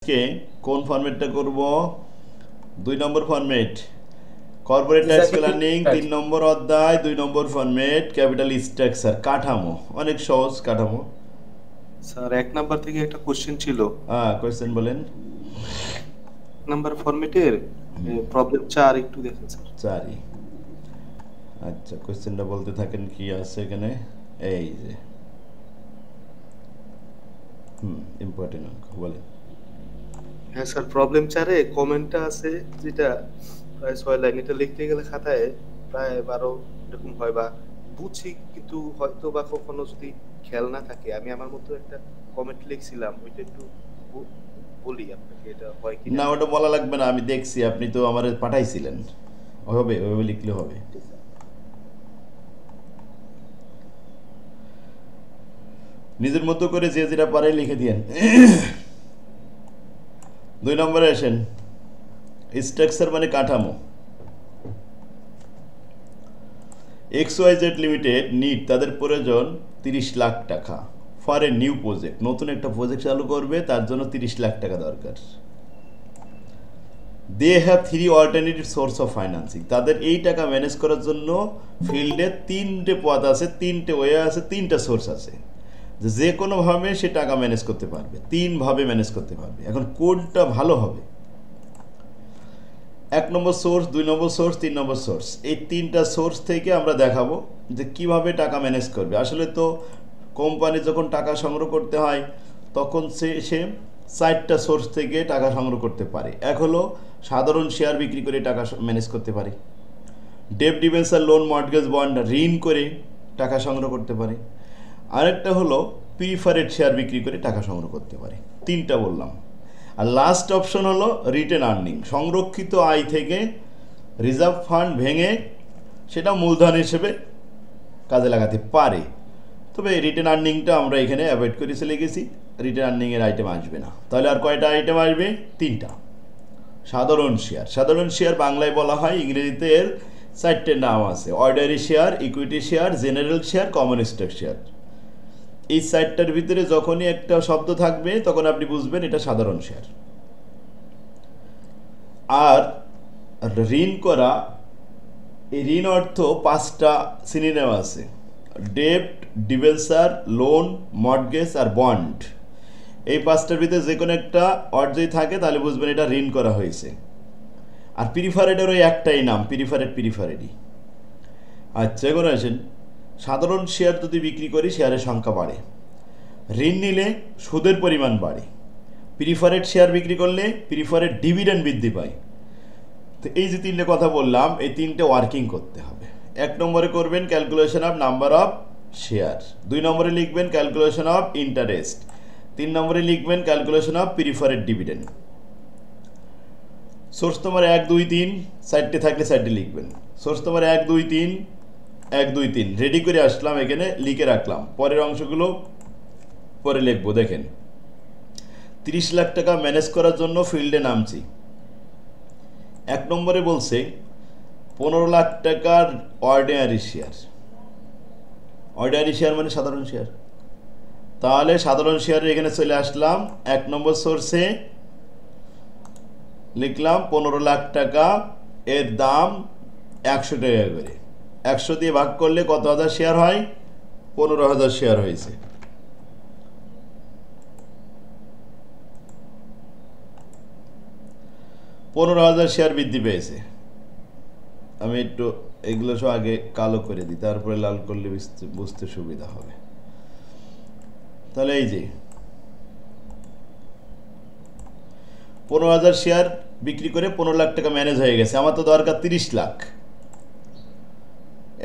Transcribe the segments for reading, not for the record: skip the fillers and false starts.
কে কোন ফরম্যাটটা করব? 2 নম্বর format corporate tax planning, 3 নম্বর অধ্যায়, 2 নম্বর ফরম্যাট ক্যাপিটাল স্ট্রাকচার কাঠামো। অনেক সহজ কাঠামো। স্যার 1 নাম্বার থেকে একটা কোশ্চেন ছিল। হ্যাঁ, কোয়েশ্চেন বলেন। 1 নাম্বার ফরম্যাটের প্রবলেম 4 একটু দেখেন স্যার। চারি। আচ্ছা, কোয়েশ্চেনটা বলতে থাকেন কি আছে এখানে। এই যে ইম্পর্টেন্ট অঙ্ক বলেন। হ্যাঁ স্যার, প্রবলেম 4-এ কমেন্টটা আছে, যেটা প্রায় 6 লাইন। এটা লিখতে গেলে খাতায় প্রায় 12 এরকম হয়, বা বুঝছি কিন্তু হয়তো বা কখনো যদি খেয়াল না থাকে। আমি আমার মতো একটা কমেন্ট লিখছিলাম, ওইটা একটু ব- বলি আপনাকে, এটা হয় কিনা। না, ওটা বলা লাগবে না, আমি দেখছি, আপনি তো আমার পাঠাইছিলেন। হবে, ওইভাবে লিখলে হবে। নিজের মতো করে যে যেটা পারে লিখে দিয়েন। 2 নম্বরে আসেন। স্ট্রাকচার মানে কাঠামো। XYZ লিমিটেড নিড, তাদের প্রয়োজন 30 লাখ টাকা ফর এ নিউ প্রজেক্ট। নতুন একটা প্রজেক্ট চালু করবে, তার জন্য 30 লাখ টাকা দরকার। They have 3 alternative source of financing. তাদের এই টাকা ম্যানেজ করার জন্য ফিল্ডে 3টে পথ আছে, 3টে ওয়ে আছে, 3টা সোর্স আছে। যে কোনোভাবে সে টাকা ম্যানেজ করতে পারবে, 3ভাবে ম্যানেজ করতে পারবে। এখন কোনটা ভালো হবে? 1 নম্বর সোর্স, 2 নম্বর সোর্স, 3 নম্বর সোর্স, এই 3টা সোর্স থেকে আমরা দেখাবো যে কিভাবে টাকা ম্যানেজ করবে। আসলে তো কোম্পানি যখন টাকা সংগ্রহ করতে হয়, তখন সে 4টা সোর্স থেকে টাকা সংগ্রহ করতে পারে। এক হলো সাধারণ শেয়ার বিক্রি করে টাকা ম্যানেজ করতে পারে। Debt debenture, loan, mortgage, bond, ঋণ করে টাকা সংগ্রহ করতে পারে। আরেকটা হলো প্রিফারেড শেয়ার বিক্রি করে টাকা সংগ্রহ করতে পারে। 3টা বললাম। আর লাস্ট অপশন হলো রিটেন আর্নিং, সংরক্ষিত আয় থেকে রিজার্ভ ফান্ড ভেঙে সেটা মূলধন হিসেবে কাজে লাগাতে পারে। তবে রিটেন আর্নিংটা আমরা এখানে অ্যাভয়েড করে চলে গেছি, রিটেন আর্নিংয়ের আইটেম আসবে না। তাহলে আর কয়টা আইটেম আসবে? 3টা। সাধারণ শেয়ার, সাধারণ শেয়ার বাংলায় বলা হয়, ইংরেজিতে এর 4টে নাম আছে: ordinary share, equity share, general share, common stock share. এই 4টার ভিতরে যখনই একটা শব্দ থাকবে, তখন আপনি বুঝবেন এটা সাধারণ শেয়ার। আর ঋণ করা, এই ঋণ অর্থ 5টা সিনোনিম আছে: ডেট, ডিবেঞ্চার, লোন, মর্টগেজ আর বন্ড। এই 5টার ভিতরে যে কোনো একটা অর্থ যদি থাকে, তাহলে বুঝবেন এটা ঋণ করা হয়েছে। আর প্রিফারেডের ওই একটাই নাম, প্রিফারেডই। আচ্ছা, এখন আসেন, সাধারণ শেয়ার যদি বিক্রি করি, শেয়ারের সংখ্যা বাড়ে। ঋণ নিলে সুদের পরিমাণ বাড়ে। প্রিফারেড শেয়ার বিক্রি করলে প্রিফারেড ডিভিডেন্ড বৃদ্ধি পায়। তো এই যে 3টে কথা বললাম, এই 3টে ওয়ার্কিং করতে হবে। 1 নম্বরে করবেন calculation of number of share, 2 নম্বরে লিখবেন ক্যালকুলেশন অফ ইন্টারেস্ট, 3 নম্বরে লিখবেন calculation of preferred dividend. Source তোমার 1, 2, 3, 4টে থাকলে 4টে লিখবেন। সোর্স তোমার 1, 2, 3, 1, 2, 3 রেডি করে আসলাম, এখানে লিখে রাখলাম। পরের অংশগুলো পরে লিখবো। দেখেন, 30 লাখ টাকা ম্যানেজ করার জন্য ফিল্ডে নামছি। 1 নম্বরে বলছে 15 লাখ টাকার অর্ডিনারি শেয়ার। অর্ডিনারি শেয়ার মানে সাধারণ শেয়ার। তাহলে সাধারণ শেয়ারে এখানে চলে আসলাম, 1 নম্বর সোর্সে লিখলাম 15 লাখ টাকা, এর দাম 100 টাকা করে। 100 দিয়ে ভাগ করলে কত হাজার শেয়ার হয়? 15,000 শেয়ার হয়েছে। পনেরো হাজার শেয়ার বৃদ্ধি পেয়েছে। আমি একটু এগুলো সব আগে কালো করে দিই, তারপরে লাল করলে বুঝতে সুবিধা হবে। তাহলে এই যে 15,000 শেয়ার বিক্রি করে 15 লাখ টাকা ম্যানেজ হয়ে গেছে। আমার তো দরকার 30 লাখ।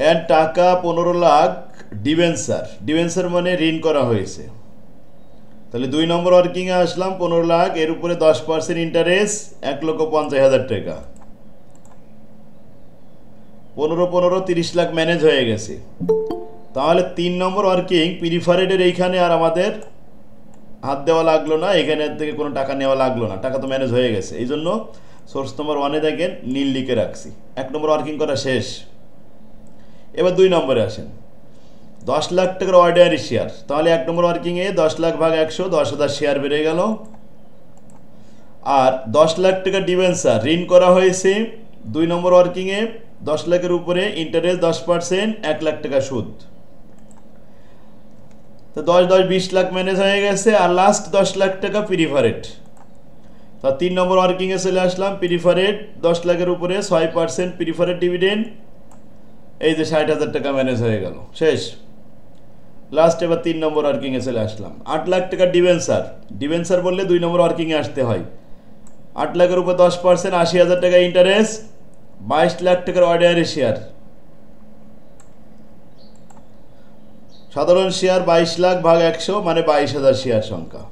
এন্ড টাকা 15 লাখ ডিবেঞ্চার, ডিবেঞ্চার মানে ঋণ করা হয়েছে। তাহলে 2 নম্বর ওয়ার্কিংয়ে আসলাম, 15 লাখ, এর উপরে 10% ইন্টারেস্ট, 1,50,000 টাকা। 15, 15, 30 লাখ ম্যানেজ হয়ে গেছে। তাহলে 3 নম্বর ওয়ার্কিং প্রিফারেডের এইখানে আর আমাদের হাত দেওয়া লাগলো না, এখানে থেকে কোনো টাকা নেওয়া লাগলো না, টাকা তো ম্যানেজ হয়ে গেছে। এই জন্য সোর্স নম্বর 1-এ দেখেন নীল লিখে রাখছি। 1 নম্বর ওয়ার্কিং করা শেষ। এবার 2 নম্বরে আসেন, 10 লাখ টাকার অর্ডিনারি শেয়ার। তাহলে 1 নম্বর ওয়ার্কিংয়ে 10 লাখ ভাগ 100, 10,000 শেয়ার বেড়ে গেল। আর 10 লাখ টাকা ডিবেঞ্চার ঋণ করা হয়েছে 2 নম্বর ওয়ার্কিংয়ে 10 লাখের উপরে ইন্টারেস্ট 10%, 1 লাখ টাকা সুদ। তো 10 10 20 লাখ ম্যানেজ হয়ে গেছে। আর লাস্ট 10 লাখ টাকা প্রিফারেড। তা 3 নম্বর ওয়ার্কিংয়ে চলে আসলাম। প্রিফারেড 10 লাখের উপরে 6% প্রিফারেড ডিভিডেন্ড, এই যে 60,000 টাকা ম্যানেজ হয়ে গেল, শেষ। লাস্ট এবার 3 নম্বর ওয়ার্কিংয়ে চলে আসলাম। 8 লাখ টাকা ডিবেঞ্চার, ডিবেঞ্চার বললে 2 নম্বর ওয়ার্কিংয়ে আসতে হয়। 8 লাখের উপর 10%, 80,000 টাকা ইন্টারেস্ট, 22 লাখ টাকার অর্ডিনারি শেয়ার। সাধারণ শেয়ার 22 লাখ ভাগ 100 মানে 22,000 শেয়ার সংখ্যা।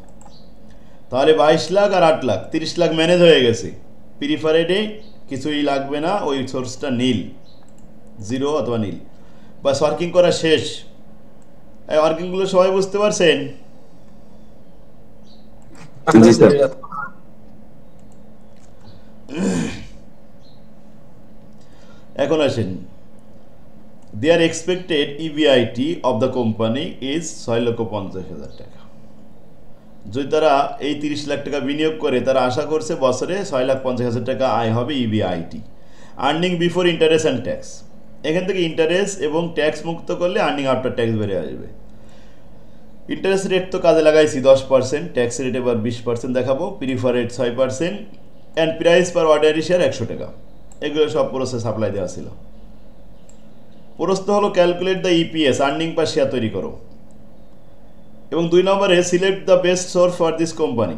তাহলে 22 লাখ আর 8 লাখ 30 লাখ ম্যানেজ হয়ে গেছে। প্রিফারেডে কিছুই লাগবে না, ওই সোর্সটা নীল, জিরো অথবা নীল। বাস ওয়ার্কিং করা শেষ। এই ওয়ার্কিংগুলো সবাই বুঝতে পারছেন? জি স্যার। এখন আসেন, there expected EBIT of the company is 6,50,000 টাকা। যদি তারা এই 30 লাখ টাকা বিনিয়োগ করে, তারা আশা করছে বছরে 6,50,000 টাকা আয় হবে EBIT. Earning before interest and tax, এখান থেকে ইন্টারেস্ট এবং ট্যাক্স মুক্ত করলে আর্নিং আফটার ট্যাক্স বেড়ে আসবে। ইন্টারেস্ট রেট তো কাজে লাগাইছি 10%, ট্যাক্স রেট এবার 20% দেখাবো, preferred 6% and price per ordinary share 100 টাকা। এগুলো সব প্রসেস সাপ্লাই দেওয়া ছিল। প্রশ্ন হলো calculate the EPS, earning per share তৈরি করো। এবং 2 নম্বরে select the best source for this company,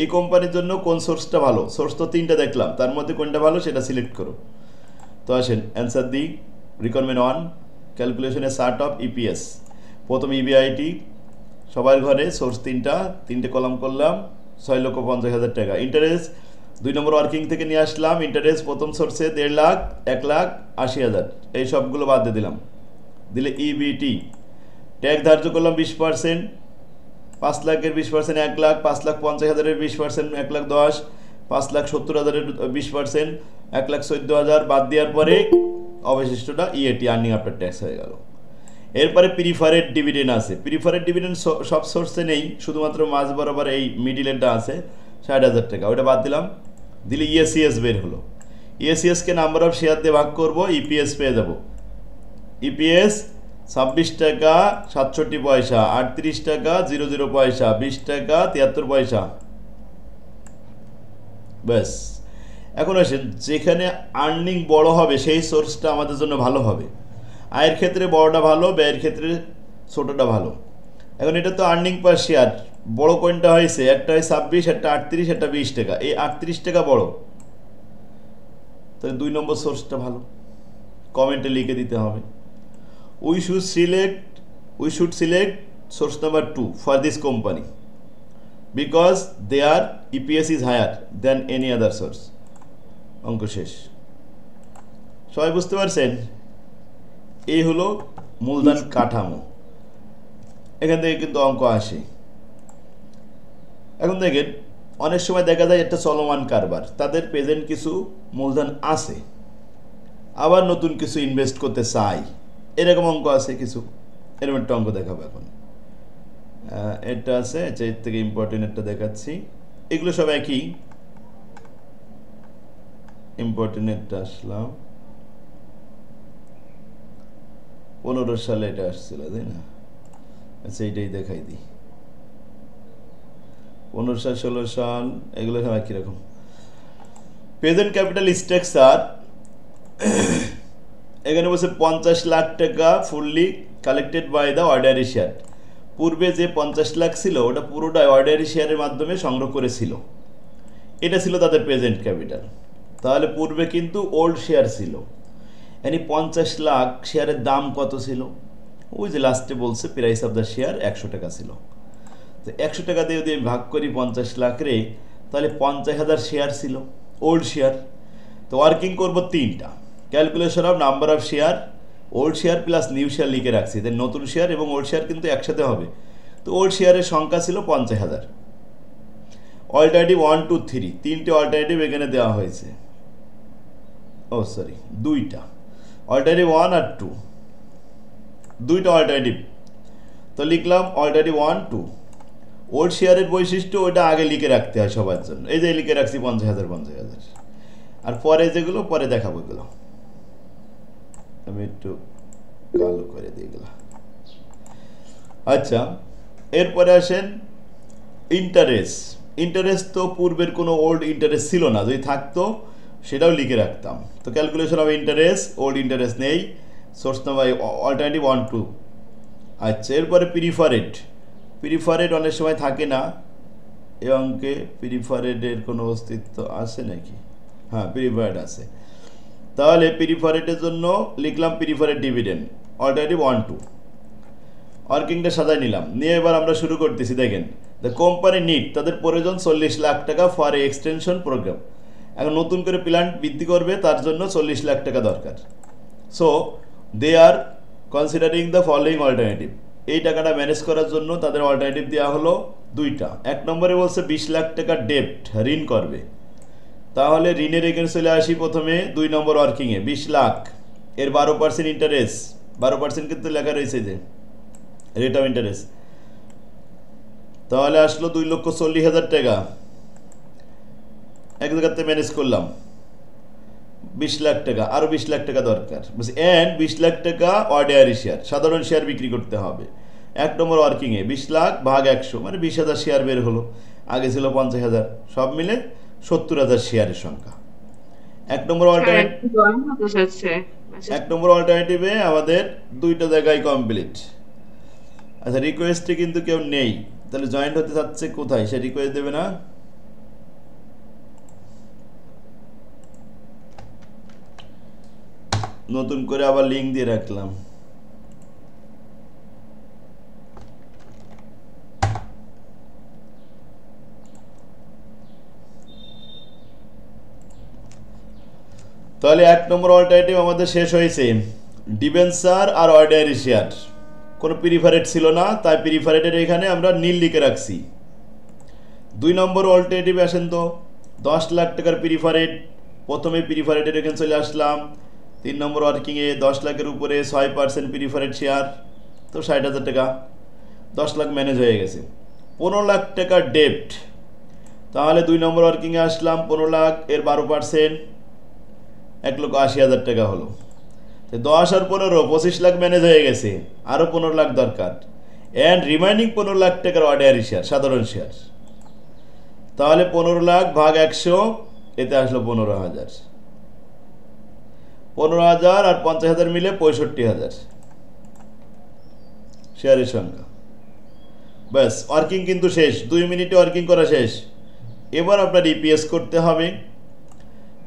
এই কোম্পানির জন্য কোন সোর্সটা ভালো। সোর্স তো 3টা দেখলাম, তার মধ্যে কোনটা ভালো সেটা সিলেক্ট করো। তো আসেন অ্যান্সার দিই। রিকোয়ারমেন্ট 1, ক্যালকুলেশনে চার্ট অফ ইপিএস। প্রথম ইবিআইটি সবার ঘরে, সোর্স 3টে কলাম করলাম, 6,50,000 টাকা। ইন্টারেস্ট 2 নম্বর ওয়ার্কিং থেকে নিয়ে আসলাম। ইন্টারেস্ট প্রথম সোর্সে 1.5 লাখ, 1,80,000, এই সবগুলো বাদ দিয়ে দিলাম, দিলে ইবিটি। ট্যাক্স ধার্য করলাম 20%, 5 লাখের 20% 1 লাখ, 5,50,000-এর 20% 1,10,000, 5,70,000-এর 20% 1,14,000 বাদ দেওয়ার পরে অবশিষ্টটা ইএটি, আর্নিং আফটার ট্যাক্স হয়ে গেল। এরপরে প্রিফারেড ডিভিডেন্ড আছে। প্রিফারেড ডিভিডেন্ড সব সোর্সে নেই, শুধুমাত্র মাঝ বরাবর এই মিডিলেরটা আছে 60,000 টাকা, ওইটা বাদ দিলাম, দিলে ইএসিএস বের হলো। ইএসিএসকে নাম্বার অফ শেয়ার দিয়ে ভাগ করবো, ইপিএস পেয়ে যাব। ইপিএস 26 টাকা 67 পয়সা, 38 টাকা 00 পয়সা, 20 টাকা 73 পয়সা। ব্যাস। এখন আসেন, যেখানে আর্নিং বড় হবে সেই সোর্সটা আমাদের জন্য ভালো হবে। আয়ের ক্ষেত্রে বড়টা ভালো, ব্যয়ের ক্ষেত্রে ছোটটা ভালো। এখন এটা তো আর্নিং পার শেয়ার, বড় কোনটা হয়েছে, একটা হয় 26, একটা 38, একটা 20 টাকা। এই 38 টাকা বড়, তাহলে 2 নম্বর সোর্সটা ভালো। কমেন্টে লিখে দিতে হবে। We should select source number 2 for this company because their EPS is higher than any other source. অঙ্ক শেষ। সবাই বুঝতে পারছেন? এই হলো মূলধন কাঠামো। এখান থেকে কিন্তু অঙ্ক আসে। এখন দেখেন, অনেক সময় দেখা যায় একটা চলমান কারবার, তাদের প্রেজেন্ট কিছু মূলধন আছে, আবার নতুন কিছু ইনভেস্ট করতে চাই, এরকম অঙ্ক আছে কিছু। এরকম একটা অঙ্ক দেখাবো এখন। এটা আছে, এর থেকে ইম্পর্টেন্ট একটা দেখাচ্ছি। এগুলো সব একই। ইম্পর্টেন্ট একটা আসলাম 15 সালে এটা আসছিল, তাই না? আচ্ছা, এইটাই দেখাই দিই। 15 সাল, 16 সাল, এগুলো সব একই রকম। প্রেজেন্ট ক্যাপিটাল স্ট্রাকচার, এখানে বলছে 50 লাখ টাকা fully collected by the ordinary share. পূর্বে যে 50 লাখ ছিল ওটা পুরোটাই অর্ডিনারি শেয়ারের মাধ্যমে সংগ্রহ করেছিল, এটা ছিল তাদের প্রেজেন্ট ক্যাপিটাল। তাহলে পূর্বে কিন্তু ওল্ড শেয়ার ছিল। মানে 50 লাখ শেয়ারের দাম কত ছিল? ওই যে লাস্টে বলছে প্রাইস অফ দ্য শেয়ার 100 টাকা ছিল। তো 100 টাকা দিয়ে যদি আমি ভাগ করি 50 লাখ রে, তাহলে 50,000 শেয়ার ছিল, ওল্ড শেয়ার। তো ওয়ার্কিং করব 3টা, calculation of number of share, old share plus new share লিখে রাখছি। তাই নতুন শেয়ার এবং ওল্ড শেয়ার কিন্তু একসাথে হবে। তো ওল্ড শেয়ারের সংখ্যা ছিল 50,000। অল্টারনেটিভ 1, 2, 3, 3টে অল্টারনেটিভ এখানে দেওয়া হয়েছে। ও সরি, 2টা অল্টারনেটিভ 1 আর 2, 2টা অল্টারনেটিভ। তো লিখলাম অল্টারনেটিভ 1, 2। ওল্ড শেয়ারের বৈশিষ্ট্য ওটা আগে লিখে রাখতে হয় সবার জন্য। এই যে লিখে রাখছি 50,000, আর পরে যেগুলো পরে দেখাবো এগুলো। আমি একটু কালো করে দিই এগুলো। আচ্ছা, এরপরে আসেন ইন্টারেস্ট। ইন্টারেস্ট তো পূর্বের কোনো ওল্ড ইন্টারেস্ট ছিল না, যদি থাকতো সেটাও লিখে রাখতাম। তো calculation of interest, old interest নেই, সোর্স নাম্বার অল্টারনেটিভ 1 2। আচ্ছা, এরপরে প্রিফারেড। প্রিফারেড অনেক সময় থাকে না এ অঙ্কে। প্রিফারেডের কোনো অস্তিত্ব আছে নাকি? হ্যাঁ, প্রিফারেড আছে। তাহলে প্রিফারেডের জন্য লিখলাম প্রিফারেড ডিভিডেন্ড অল্টারনেটিভ 1 2। ওয়ার্কিংটা সাজাই নিলাম, নিয়ে এবার আমরা শুরু করতেছি। দেখেন, দ্য কোম্পানি নিড, তাদের প্রয়োজন 40 লাখ টাকা ফর এক্সটেনশন প্রোগ্রাম। এখন নতুন করে প্ল্যান্ট বৃদ্ধি করবে, তার জন্য 40 লাখ টাকা দরকার। So they are considering the following alternative. এই টাকাটা ম্যানেজ করার জন্য তাদের অল্টারনেটিভ দেওয়া হলো দুইটা। এক নম্বরে বলছে 20 লাখ টাকা ডেপ্ট, ঋণ করবে। তাহলে ঋণের এখানে চলে আসি প্রথমে 2 নম্বর ওয়ার্কিংয়ে। 20 লাখ এর 12% ইন্টারেস্ট, 12% কিন্তু লেখা রয়েছে যে রেট অফ ইন্টারেস্ট। তাহলে আসলো 2,40,000 টাকা। এক জায়গাতে ম্যানেজ করলাম 20 লাখ টাকা, আরও 20 লাখ টাকা দরকার। অ্যান্ড 20 লাখ টাকা অর্ডিনারি শেয়ার, সাধারণ শেয়ার বিক্রি করতে হবে। এক নম্বর ওয়ার্কিংয়ে 20 লাখ ভাগ 100 মানে 20,000 শেয়ার বের হলো। আগে ছিল 50,000, সব মিলে 70,000 শেয়ারের সংখ্যা। এক নম্বর অল্টারনেটিভে আমাদের দুইটা জায়গায় কমপ্লিট। আচ্ছা, রিকোয়েস্টে কিন্তু কেউ নেই, তাহলে জয়েন্ট হতে চাচ্ছে কোথায়? সে রিকোয়েস্ট দেবে না। নতুন করে আবার লিঙ্ক দিয়ে রাখলাম। তাহলে এক নম্বর অল্টারনেটিভ আমাদের শেষ হয়েছে। ডিবেঞ্চার আর অর্ডিনারি শেয়ার, কোনো প্রিফারেড ছিল না, তাই প্রিফারেডের এখানে আমরা নীল লিখে রাখছি। 2 নম্বর অল্টারনেটিভ আসেন তো 10 লাখ টাকার প্রিফারেড। প্রথমে প্রিফারেডের এখানে চলে আসলাম। 3 নম্বর ওয়ার্কিংয়ে 10 লাখের উপরে 6% প্রিফারেড শেয়ার, তো 60,000 টাকা। 10 লাখ ম্যানেজ হয়ে গেছে। 15 লাখ টাকা ডেপ্ট, তাহলে 2 নম্বর ওয়ার্কিংয়ে আসলাম। 15 লাখ এর 12% 1,80,000 টাকা হলো। 10 আর 15 25 লাখ ম্যানেজ হয়ে গেছে, আরও 15 লাখ দরকার। অ্যান্ড রিমাইনিং 15 লাখ টাকার অর্ডিনারি শেয়ার, সাধারণ শেয়ার। তাহলে 15 লাখ ভাগ 100, এতে আসলো 15,000। 15,000 আর 50,000 মিলে 65,000 শেয়ারের সংখ্যা। ব্যাস, ওয়ার্কিং কিন্তু শেষ। 2 মিনিটে ওয়ার্কিং করা শেষ। এবার আপনার ইপিএস করতে হবে।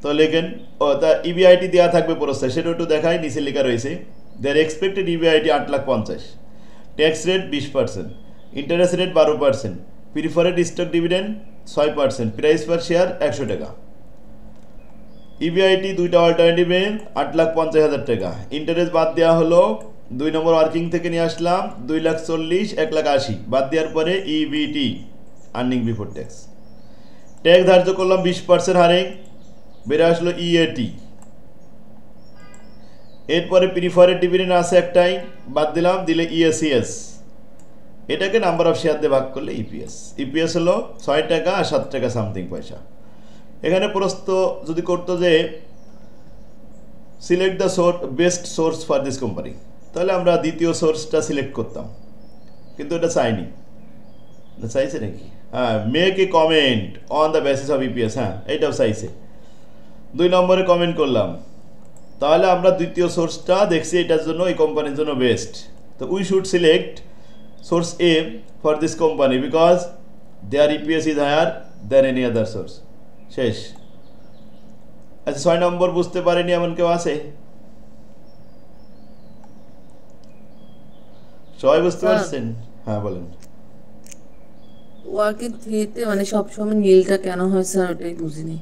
তো লেখেন, তা ইবিআইটি দেওয়া থাকবে প্রস্তাব, সেটা একটু দেখায়। নিচে লেখা রয়েছে there expected EBIT 8,50,000, tax rate 20%, interest rate 12%, preferred stock dividend 6%, price per share 100 টাকা। ইবিআইটি দুইটা অল্টারনেটিভে 8,50,000 টাকা। ইন্টারেস্ট বাদ দেওয়া হলো 2 নম্বর ওয়ার্কিং থেকে নিয়ে আসলাম 2,40,000, 1,80,000 বাদ দেওয়ার পরে EBIT earning before tax. Tax ধার্য করলাম 20% হারে, বেড়ে আসলো ইএটি। এরপরে প্রিফারেড ডিভিডেন্ড আছে একটাই, বাদ দিলাম, দিলে ইএসিএস। এটাকে নাম্বার অফ শেয়ার দিয়ে ভাগ করলে ইপিএস। ইপিএস হলো 6 টাকা আর 7 টাকা সামথিং পয়সা। এখানে প্রশ্ন যদি করতো যে select the best source for this company, তাহলে আমরা দ্বিতীয় সোর্সটা সিলেক্ট করতাম, কিন্তু এটা চাইনি। চাইছে নাকি? হ্যাঁ, make a comment on the basis of EPS, হ্যাঁ এইটাও চাইছে। 2 নম্বরে কমেন্ট করলাম, তাহলে আমরা দ্বিতীয় সোর্সটা দেখছি এটার জন্য, এই কোম্পানির জন্য বেস্ট। তো we should select source A for this company because their EPS is higher than any other source. শেষ। আচ্ছা, 6 নম্বর বুঝতে পারেনি এমন কেউ আছে? সবাই বুঝতে পারছেন? হ্যাঁ বলেন। ওয়ার্কিং থ্রিতে মানে সবসময় নীলটা কেন হয় স্যার, ওটাই বুঝিনি।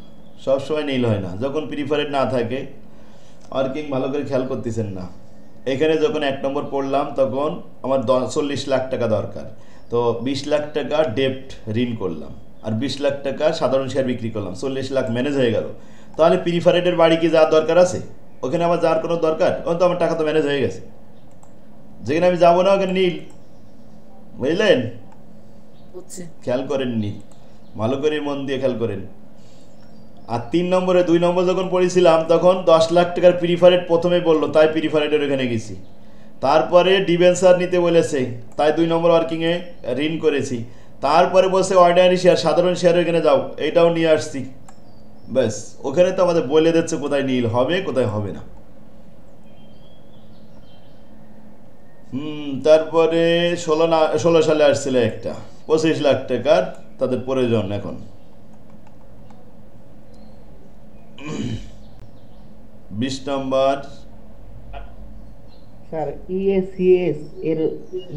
সবসময় নীল হয় না, যখন প্রিফারেড না থাকে। ওয়ার্কিং ভালো করে খেয়াল করতেছেন না। এখানে যখন 1 নম্বর পড়লাম তখন আমার 40 লাখ টাকা দরকার, তো 20 লাখ টাকা ডেপ্ট ঋণ করলাম, আর 20 লাখ টাকা সাধারণ শেয়ার বিক্রি করলাম, 40 লাখ ম্যানেজ হয়ে গেল। তাহলে প্রিফারেডের বাড়ি কি যাওয়ার দরকার আছে? ওখানে আমার যাওয়ার কোনো দরকার? ওখানে তো আমার টাকা তো ম্যানেজ হয়ে গেছে। যেখানে আমি যাবো না ওখানে নীল, বুঝলেন? হচ্ছে। খেয়াল করেননি, ভালো করে মন দিয়ে খেয়াল করেন। আর 3 নম্বরে 2 নম্বর যখন পড়েছিলাম তখন 10 লাখ টাকার প্রিফারেড প্রথমে বললো, তাই প্রিফারেডের ওখানে গেছি। তারপরে ডিবেঞ্চার নিতে বলেছে, তাই 2 নম্বর ওয়ার্কিংয়ে ঋণ করেছি। তারপরে বলছে অর্ডিনারি শেয়ার, সাধারণ শেয়ার ওখানে যাও, এইটাও নিয়ে আসছি। ব্যাস, ওখানে তো আমাদের বলে দিচ্ছে কোথায় নীল হবে কোথায় হবে না। তারপরে 16 সালে আসছিল একটা 25 লাখ টাকার তাদের প্রয়োজন এখন। 20 নম্বর স্যার ইএসিএস এর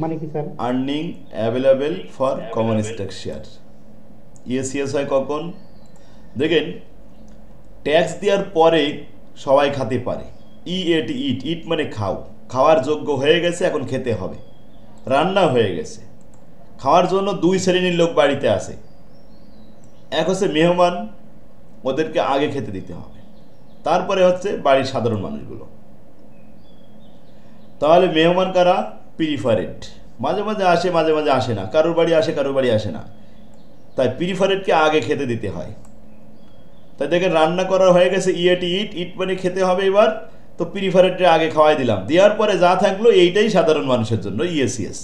মানে কি sir? Earning available for common stock share. ইএসিএস হয় কখন? দেখেন, ট্যাক্স দেওয়ার পরে সবাই খেতে পারে। ইট ইট ইট মানে খাও, খাওয়ার যোগ্য হয়ে গেছে, এখন খেতে হবে, রান্না হয়ে গেছে। খাওয়ার জন্য 2 শ্রেণীর লোক বাড়িতে আসে। এক হচ্ছে মেহমান, ওদেরকে আগে খেতে দিতে হবে। তারপরে হচ্ছে বাড়ির সাধারণ মানুষগুলো। তাহলে মেহমান কারা? প্রিফারেড। মাঝে মাঝে আসে, মাঝে মাঝে আসে না, কারোর বাড়ি আসে কারোর বাড়ি আসে না, তাই প্রিফারেডকে আগে খেতে দিতে হয়। তাই দেখেন, রান্না করা হয়ে গেছে, ইট ইট মানে খেতে হবে এবার, তো প্রিফারেডটা আগে খাওয়াই দিলাম, দেওয়ার পরে যা থাকলো এইটাই সাধারণ মানুষের জন্য ইএসিএস,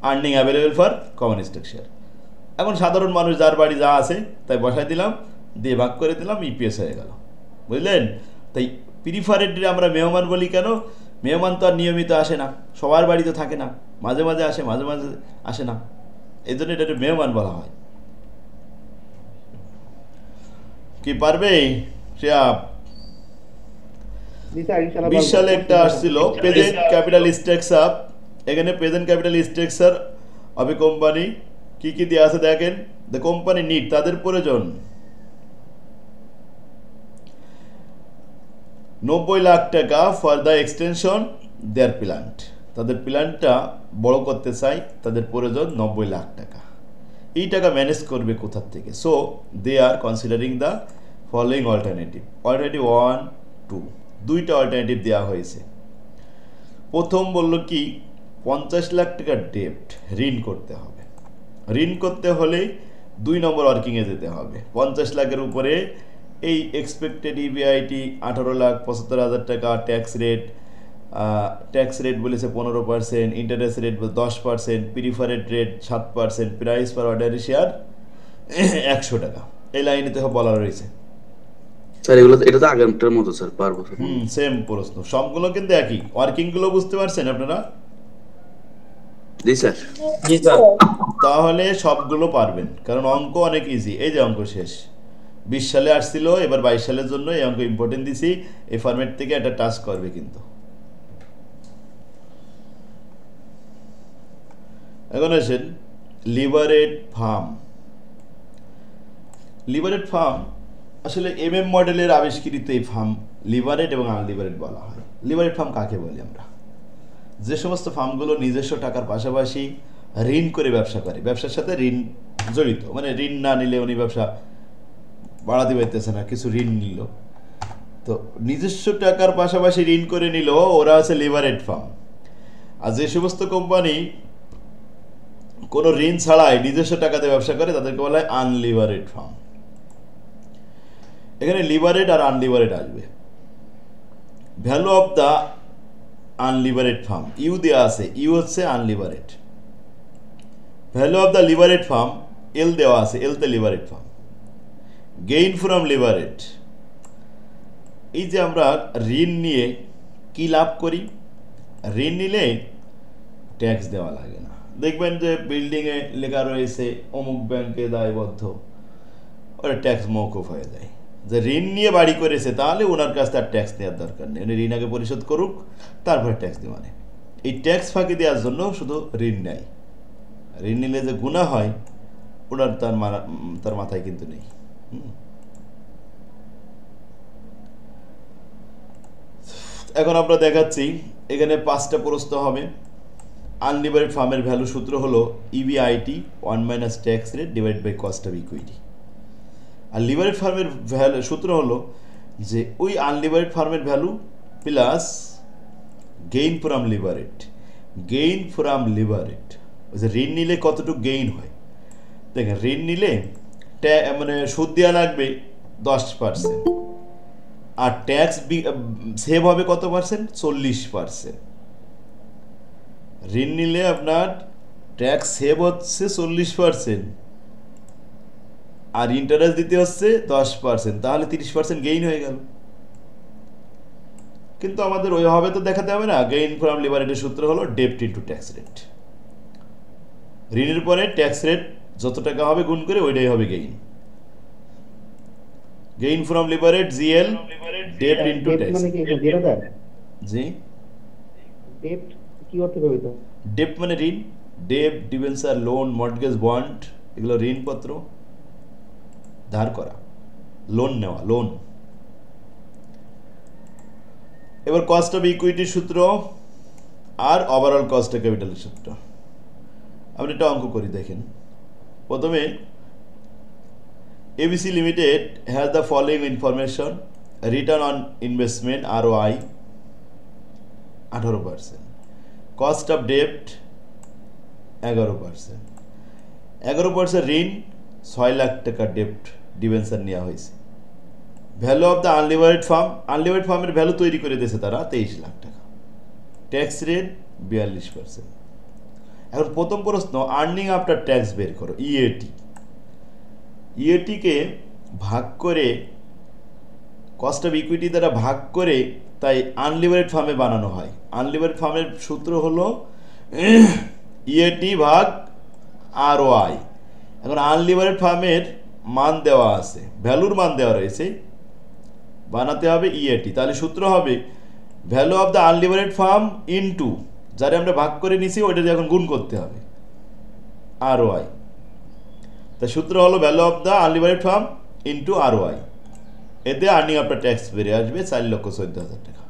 earning available for common stock share. এখন সাধারণ মানুষ যার বাড়ি যা আছে তাই বসাই দিলাম, দিয়ে ভাগ করে দিলাম, ইপিএস হয়ে গেল। বুঝলেন? তাই প্রিফারেডে আমরা মেহমান বলি কেন? মেহমান তো আর নিয়মিত আসে না, সবার বাড়িতে থাকে না, মাঝে মাঝে আসে, মাঝে মাঝে আসে না, এই জন্য এটা মেহমান বলা হয়। কি পারবে শ্রেয়া? জি স্যার, ইনশাআল্লাহ 20 সালে একটা আসছিল প্রেজেন্ট ক্যাপিটাল স্ট্রাকচার। এখানে present capital structure of a company কি কি দেওয়া আছে দেখেন। দ্য কোম্পানি নিড, তাদের প্রয়োজন 90 লাখ টাকা for the extension their plant. তাদের প্ল্যান্টটা বড় করতে চাই, তাদের প্রয়োজন 90 লাখ টাকা। এই টাকা ম্যানেজ করবে কোথার থেকে? So they are considering the following alternative. Alternative 1, 2, দুইটা অল্টারনেটিভ দেওয়া হয়েছে। প্রথম বলল কি, 50 লাখ টাকার ডেপ্ট, ঋণ করতে হবে। ঋণ করতে হলে 2 নম্বর ওয়ার্কিংয়ে যেতে হবে। 50 লাখের উপরে এই এক্সপেক্টেড ইবিআইটি 18,75,000 টাকা, ট্যাক্স রেট বলেছে 15%, interest rate 10%, preferred rate 7%, price per ordinary share 100 টাকা। এই লাইনে তো বলা রয়েছে। স্যার এগুলো এটা তো আগেরটার মতো স্যার, পার বছর। সেম প্রশ্ন, সবগুলো কিন্তু একই। ওয়ার্কিং গুলো বুঝতে পারছেন আপনারা? জি স্যার। জি স্যার। তাহলে সবগুলো পারবেন, কারণ অঙ্ক অনেক ইজি। এই যে অঙ্ক শেষ, 20 সালে আসছিল, এবার 22 সালের জন্য এই অঙ্ক ইম্পর্টেন্ট দিছি। এই ফরম্যাট থেকে একটা টাস্ক করবে কিন্তু। এখন আসেন লিভারেড ফার্ম। লিভারেড ফার্ম আসলে মডেলের আবিষ্কৃত এই ফার্ম লিভারেড এবং আনলিভারেড বলা হয়। লিভারেড ফার্ম কাকে বলি আমরা? যে সমস্ত ফার্মগুলো নিজস্ব টাকার পাশাপাশি ঋণ করে ব্যবসা করে, ব্যবসার সাথে ঋণ জড়িত, মানে ঋণ না নিলে উনি ব্যবসা বাড়াতে পারতেছে না, কিছু ঋণ নিল, তো নিজস্ব টাকার পাশাপাশি ঋণ করে নিল, ওরা আছে লিভারেড ফার্ম। আর যে সমস্ত কোম্পানি কোনো ঋণ ছাড়াই নিজস্ব টাকাতে ব্যবসা করে তাদেরকে বলা হয় আনলিভারেড ফার্ম। এখানে লিভারেড আর আনলিভারেড আসবে। Value of the unlevered firm, U দেওয়া আছে, ইউ হচ্ছে unlevered. Value of the levered firm, L দেওয়া আছে, এল তে levered firm. Gain from levered, এই যে আমরা ঋণ নিয়ে কি লাভ করি? ঋণ নিলে ট্যাক্স দেওয়া লাগে না। দেখবেন যে বিল্ডিংয়ে লেখা রয়েছে অমুক ব্যাংকে দায়বদ্ধ, ওটা ট্যাক্স মওকুফ হয়ে যায়। যে ঋণ নিয়ে বাড়ি করেছে তাহলে ওনার কাছ থেকে ট্যাক্স দেওয়ার দরকার নেই, উনি ঋণ আগে পরিশোধ করুক, তারপরে ট্যাক্স দেওয়া নেই। এই ট্যাক্স ফাঁকি দেওয়ার জন্য শুধু ঋণ নেয়। ঋণ নিলে যে গুনাহ হয় ওনার তার মাথায় কিন্তু নেই। এখন আমরা দেখাচ্ছি, এখানে 5টা প্রশ্ন হবে। আনলিভারেড ফার্মের ভ্যালু সূত্র হলো EBIT 1 - tax rate divide by cost of equity. আর লিভারেড ফার্মের ভ্যালু সূত্র হলো যে ওই আনলিভারেড ফার্মের value plus gain from levered. Gain from levered, ওই যে ঋণ নিলে কতটুকু গেইন হয়, দেখেন ঋণ নিলে মানে সুদ দেওয়া লাগবে 10%, আর ট্যাক্স সেভ হবে কত পার্সেন্ট? 40%। ঋণ নিলে আপনার ট্যাক্স সেভ হচ্ছে 40%, আর ইন্টারেস্ট দিতে হচ্ছে 10%, তাহলে 30% গেইন হয়ে গেল। কিন্তু আমাদের ওইভাবে তো দেখাতে হবে না। গেইন ফ্রম লিবারেটের সূত্র হলো ডেপ্ট ইন্টু ট্যাক্স রেট। ঋণের পরে ট্যাক্স রেট যত টাকা হবে গুণ করে ওইটাই হবে gain. Gain from liberate GL ডেপ্ট into ডেপ্ট tax. মানে কি জেরোদার? জি, ডেপ্ট কি অর্থে ব্যবহৃত? ডেপ্ট মানে ঋণ। ডেপ্ট, ডিবেঞ্চার, লোন, মর্টগেজ, বন্ড, এগুলো ঋণপত্র, ধার করা, লোন নেওয়া, লোন। এবার কস্ট অফ ইকুইটির সূত্র আর ওভারঅল কস্ট অফ ক্যাপিটালের সূত্র। আমরা একটা অঙ্ক করি, দেখেন। প্রথমে ABC limited has the following information: return on investment ROI 18%, cost of ডেপ্ট 11%, 11% ঋণ, 6 লাখ টাকা ডেপ্ট ডিবেঞ্চার নেওয়া হয়েছে। Value of the unlevered firm, unlevered ফার্মের ভ্যালু তৈরি করে দিয়েছে তারা 23 লাখ টাকা। Tax rate 42%। এখন প্রথম প্রশ্ন, আর্নিং আফটার ট্যাক্স বের করো, ইএটি। ইএটিকে ভাগ করে কস্ট অফ ইকুইটি দ্বারা ভাগ করে তাই আনলিভারেড ফার্মে বানানো হয়। আনলিভারেড ফার্মের সূত্র হলো ইএটি ভাগ ROI। এখন আনলিভারেড ফার্মের মান দেওয়া আছে, ভ্যালুর মান দেওয়া রয়েছে, বানাতে হবে ইএটি। তাহলে সূত্র হবে value of the unlevered firm into, যারা আমরা ভাগ করে নিছি ওইটা এখন গুণ করতে হবে, ROI। তাই সূত্র হলো value of the unlevered firm into ROI। এতে আর্নিং আফটার ট্যাক্স বেরিয়ে আসবে 4,14,000 টাকা।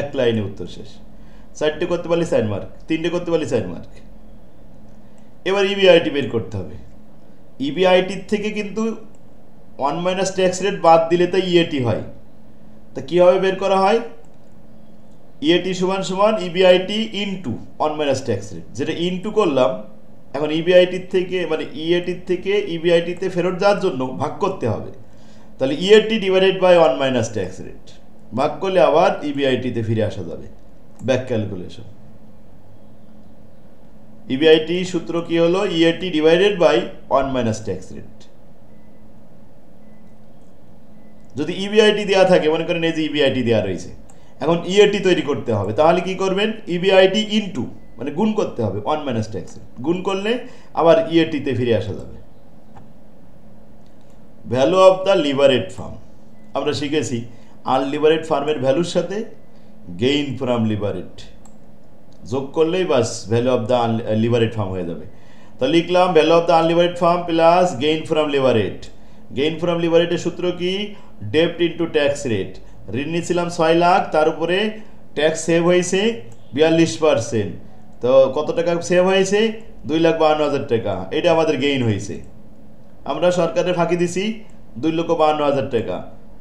এক লাইনে উত্তর শেষ। 4টে করতে পারলে 4 মার্ক, 3টে করতে পারলে 4 মার্ক। এবার ইবিআইটি বের করতে হবে। ইবিআইটির থেকে কিন্তু 1 মাইনাস ট্যাক্স রেট বাদ দিলে তো ইএটি হয়। তা কীভাবে বের করা হয়? ইএটি সমান সমান EBIT into 1 minus tax rate, যেটা ইনটু করলাম। এখন ইবিআইটির থেকে মানে ইএটির থেকে ইবিআইটিতে ফেরত যাওয়ার জন্য ভাগ করতে হবে। তাহলে EAT divided by 1 minus tax rate, ভাগ করলে আবার ইবিআইটিতে ফিরে আসা যাবে। Back calculation. ইবিআইটি সূত্র কি হলো? EAT divided by 1 minus tax rate. যদি ইবিআইটি দেওয়া থাকে, মনে করেন এই যে ইবিআইটি দেওয়া রয়েছে, এখন ইএটি তৈরি করতে হবে, তাহলে কি করবেন? ইবিআইটি ইনটু মানে গুণ করতে হবে 1 মাইনাস ট্যাক্স রেট, গুণ করলে আবার ইএটিতে ফিরে আসা যাবে। Value of the levered farm আমরা শিখেছি, আনলিভারেড ফার্মের ভ্যালুর সাথে গেইন ফ্রম লিভারেড যোগ করলেই বাস value of the levered firm হয়ে যাবে। তো লিখলাম value of the unlevered firm plus gain from levered. Gain from লিভারেটের সূত্র কি? ডেপ্ট ইন্টু ট্যাক্স রেট। ঋণ নিয়েছিলাম 6 লাখ, তার উপরে ট্যাক্স সেভ হয়েছে 42%। তো কত টাকা সেভ হয়েছে? 2,52,000 টাকা। এটা আমাদের গেইন হয়েছে। আমরা সরকারের ফাঁকি দিছি 2,52,000 টাকা।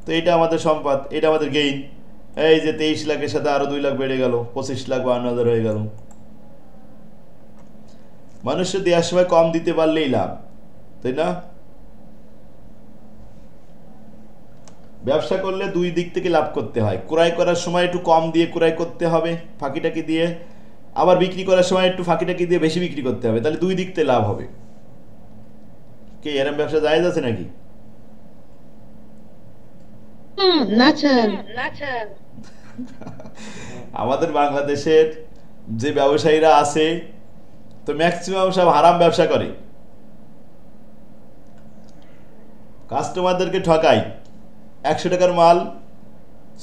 তো এটা আমাদের সম্পদ, এটা আমাদের গেইন। এই যে 23 লাখের সাথে আরো 2 লাখ বেড়ে গেল, 25,52,000 হয়ে গেল। মানুষের দেওয়ার সময় কম দিতে পারলেই লাভ, তাই না? ব্যবসা করলে দুই দিক থেকে লাভ করতে হয়। ক্রয় করার সময় একটু কম দিয়ে ক্রয় করতে হবে ফাঁকিটাকি দিয়ে, আবার বিক্রি করার সময় একটু ফাঁকিটাকি দিয়ে বেশি বিক্রি করতে হবে, তাহলে দুই দিক থেকে লাভ হবে। কে এরম ব্যবসা জায়েজ আছে নাকি? আমাদের বাংলাদেশের যে ব্যবসায়ীরা আছে তো ম্যাক্সিমাম সব হারাম ব্যবসা করে, কাস্টমারদেরকে ঠকায়। 100 টাকার মাল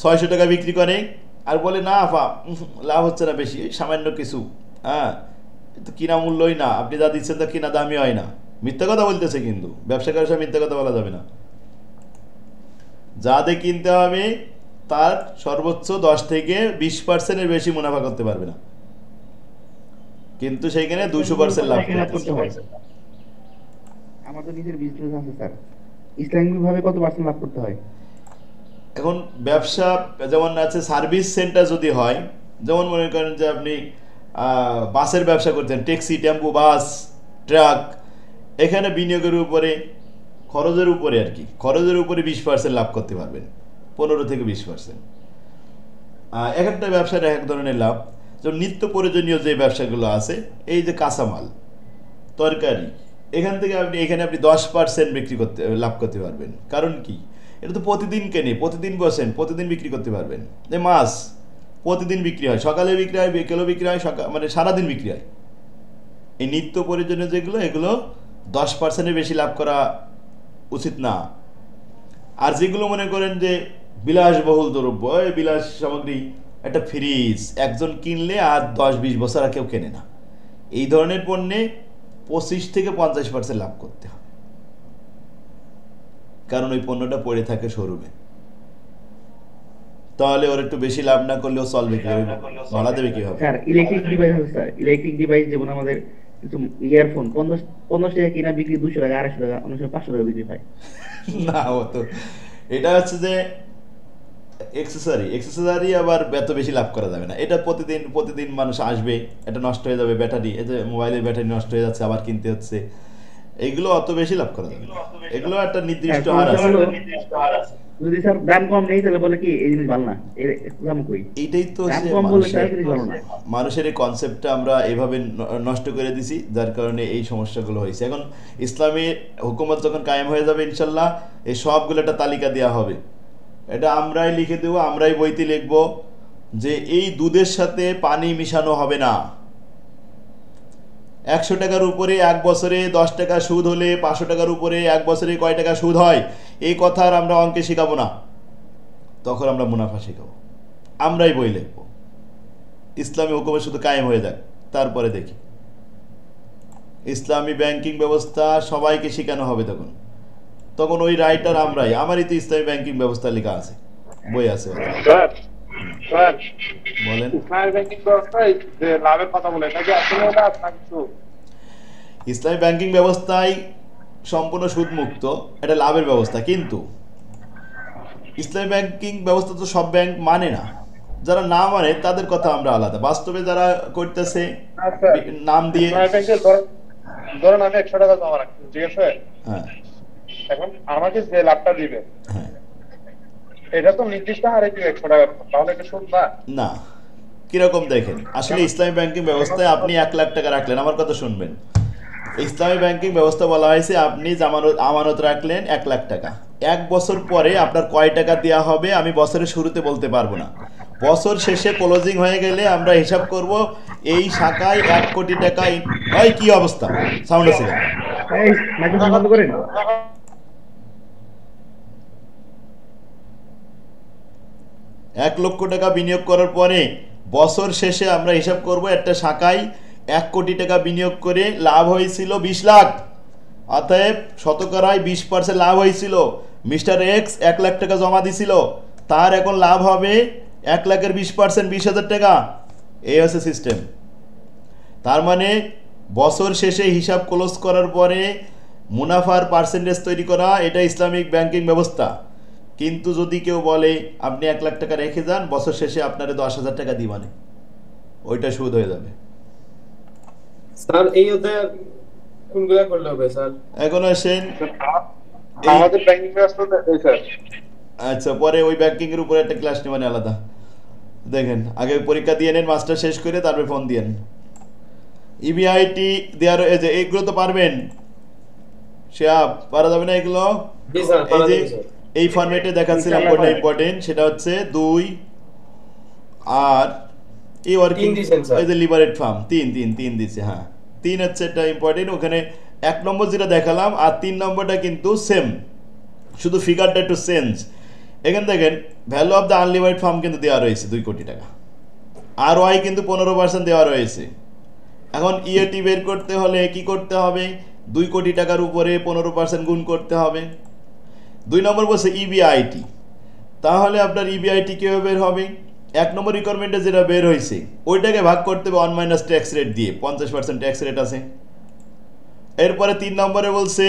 600 টাকা বিক্রি করে আর বলে না আফা লাভ হচ্ছে না বেশি, সামান্য কিছু, হ্যাঁ তো কিনা মূল্যই না, আপনি যা দিচ্ছেন তা কিনা দামই হয় না। মিথ্যা কথা বলতেছে, কিন্তু ব্যবসা করার সময় মিথ্যা কথা বলা যাবে না। যা দিয়ে কিনতে হবে তার সর্বোচ্চ 10 থেকে 20%-এর বেশি মুনাফা করতে পারবে না, কিন্তু সেইখানে 200% লাভ করতে হয়। আমাদের নিজের বিজনেস আছে স্যার, ইসলামিক ভাবে কত পার্সেন্ট লাভ করতে হয়? এখন ব্যবসা যেমন আছে, সার্ভিস সেন্টার যদি হয়, যেমন মনে করেন যে আপনি বাসের ব্যবসা করতেন, ট্যাক্সি, টেম্পো, বাস, ট্রাক, এখানে বিনিয়োগের উপরে, খরচের উপরে আর কি, খরচের উপরে 20% লাভ করতে পারবেন, 15 থেকে 20%। এক একটা ব্যবসার এক ধরনের লাভ। যেমন নিত্য প্রয়োজনীয় যে ব্যবসাগুলো আছে, এই যে কাঁচামাল, তরকারি, এখান থেকে এখানে আপনি 10% বিক্রি করতে, লাভ করতে পারবেন। কারণ কি, এটা তো প্রতিদিন কেনে, প্রতিদিন বসেন, প্রতিদিন বিক্রি করতে পারবেন। যে মাছ প্রতিদিন বিক্রি হয়, সকালে বিক্রি হয়, বিকেলেও বিক্রি হয়, মানে সারাদিন বিক্রি হয়। এই নিত্য প্রয়োজনীয় যেগুলো, এগুলো 10%-এর বেশি লাভ করা উচিত না। আর যেগুলো মনে করেন যে বিলাসবহুল দ্রব্য, এই বিলাস সামগ্রী, একটা ফ্রিজ একজন কিনলে আর 10-20 বছর আর কেউ কেনে না, এই ধরনের পণ্যে 25 থেকে 50% লাভ করতে হবে। কারণ ওই পণ্যটা পড়ে থাকে শোরুমে, তাহলে ওর একটু বেশি লাভ না করলেও চলবে, কি ভাড়া দেবে কিভাবে? স্যার ইলেকট্রিক ডিভাইস আছে স্যার, ইলেকট্রিক ডিভাইস যেমন আমাদের কিছু ইয়ারফোন 50 টাকা কিনা বিক্রি 200 টাকা, 250 টাকা, অনেক সময় 500 টাকা বিক্রি হয়। না, ও তো এটা হচ্ছে যে এক্সেসরি, আবার এত বেশি লাভ করা যাবে না। এটা প্রতিদিন মানুষ আসবে, এটা নষ্ট হয়ে যাবে, ব্যাটারি, এই যে মোবাইলের ব্যাটারি নষ্ট হয়ে যাচ্ছে, আবার কিনতে হচ্ছে, এইগুলো অত বেশি লাভ করা যাবে না। এগুলো একটা নির্দিষ্ট হার আছে। যদি স্যার দাম কম নেই তাহলে বলে কি এই জিনিস ভালো না, এর দাম কই, এইটাই তো দাম সে কম বলে তার জিনিস ভালো না। মানুষের এই কনসেপ্টটা আমরা এভাবে নষ্ট করে দিছি, যার কারণে এই সমস্যাগুলো হয়েছে। এখন ইসলামী হুকুমত যখন কায়েম হয়ে যাবে ইনশাল্লাহ, এই সবগুলো একটা তালিকা দেওয়া হবে, এটা আমরাই লিখে দেবো, আমরাই বইতে লিখবো যে এই দুধের সাথে পানি মিশানো হবে না। 100 টাকার উপরে 1 বছরে 10 টাকা সুদ হলে 500 টাকার উপরে 1 বছরে কয় টাকা সুদ হয়, এই কথা আর আমরা অঙ্কে শেখাবো না, তখন আমরা মুনাফা শেখাবো, আমরাই বই লিখবো। ইসলামী হুকুমে শুধু কায়েম হয়ে যাক, তারপরে দেখি ইসলামী ব্যাংকিং ব্যবস্থা সবাইকে শেখানো হবে। তখন ওই রাইটার আমরাই, আমারই তো ইসলামী ব্যাংকিং ব্যবস্থা লেখা আছে, বই আছে। বলেন, ইসলামী ব্যাংকিং ব্যবস্থায় সম্পূর্ণ সুদ মুক্ত, এটা লাভের ব্যবস্থা। কিন্তু ইসলামী ব্যাংকিং ব্যবস্থা তো সব ব্যাংক মানে না, যারা না মানে তাদের কথা আমরা আলাদা। বাস্তবে যারা করতেছে নাম দিয়ে, ধরেন আমি 100 টাকা জমা রাখছি, ঠিক আছে, হ্যাঁ, এখন আমাকে যে লাভটা দিবে, হ্যাঁ, এটা তো নির্দিষ্ট হারে দিবে 100 টাকা, তাহলে এটা সুদ না? না। কিরকম দেখেন, আসলে ইসলামী ব্যাংকিং ব্যবস্থায় আপনি 1 লাখ টাকা রাখলেন, আমার কথা শুনবেন, ইসলামী ব্যাংকিং ব্যবস্থা বলা হয়েছে আপনি আমানত রাখলেন 1 লাখ টাকা, 1 বছর পরে আপনার কয় টাকা দেওয়া হবে আমি বছরের শুরুতে বলতে পারবো না। বছর শেষে ক্লোজিং হয়ে গেলে আমরা হিসাব করব এই শাখায় 1 কোটি টাকা। হয় কি অবস্থা, সাউন্ড আছে? এই মাইক্রোফোন বন্ধ করেন। 1 লক্ষ টাকা বিনিয়োগ করার পরে বছর শেষে আমরা হিসাব করব একটা শাখায় 1 কোটি টাকা বিনিয়োগ করে লাভ হয়েছিল 20 লাখ, অতএব শতকরায় 20% লাভ হয়েছিল। মিস্টার এক্স 1 লাখ টাকা জমা দিছিল, তার এখন লাভ হবে 1 লাখের 20% 20,000 টাকা। এই হচ্ছে সিস্টেম। তার মানে বছর শেষে হিসাব ক্লোজ করার পরে মুনাফার পার্সেন্টেজ তৈরি করা, এটা ইসলামিক ব্যাংকিং ব্যবস্থা। কিন্তু যদি কেউ বলে আপনি 1 লাখ টাকা রেখে যান, বছর শেষে আপনার 10,000 টাকা দিবানে, ওইটা সুদ হয়ে যাবে। স্যার এই অধ্যায় কোনগুলা করলে হবে স্যার? এখন আসেন আমাদের ব্যাংকিং ব্যবস্থা এই স্যার। আচ্ছা, পরে ওই ব্যাংকিং এর উপরে একটা ক্লাস নেবেন আলাদা। দেখেন, আগে পরীক্ষা দিয়ে নেন, মাস্টার শেষ করে তারপরে ফোন দিয়েন। ইবিআইটি দেওয়ার এই যে এইগুলো তো পারবেন, শিয়াব পারা যাবে না এগুলো? জি স্যার, এই যে স্যার এই ফরম্যাটে দেখাচ্ছিলাম, কোনটা ইম্পর্টেন্ট সেটা হচ্ছে 2 আর এই ওয়ার্কিং, এই যে লিবারেট ফার্ম 3 দিচ্ছে, হ্যাঁ 3 হচ্ছে এটা ইম্পর্টেন্ট। ওখানে 1 নম্বর যেটা দেখালাম আর 3 নম্বরটা কিন্তু সেম, শুধু ফিগারটা একটু চেঞ্জ। এখানে দেখেন ভ্যালু অফ দ্য আনলিবারেট ফার্ম কিন্তু দেওয়া রয়েছে 2 কোটি টাকা, আর ওয়াই কিন্তু 15% দেওয়া রয়েছে। এখন ইএটি বের করতে হলে কি করতে হবে? 2 কোটি টাকার উপরে 15% গুণ করতে হবে। 2 নম্বর বলছে ইবিআইটি, তাহলে আপনার ইবিআইটি কীভাবে বের হবে? 1 নম্বর রিকোয়ারমেন্টে যেটা বের হয়েছে ওইটাকে ভাগ করতে হবে 1 মাইনাস ট্যাক্স রেট দিয়ে, 50% ট্যাক্স রেট আছে। এরপরে 3 নম্বরে বলছে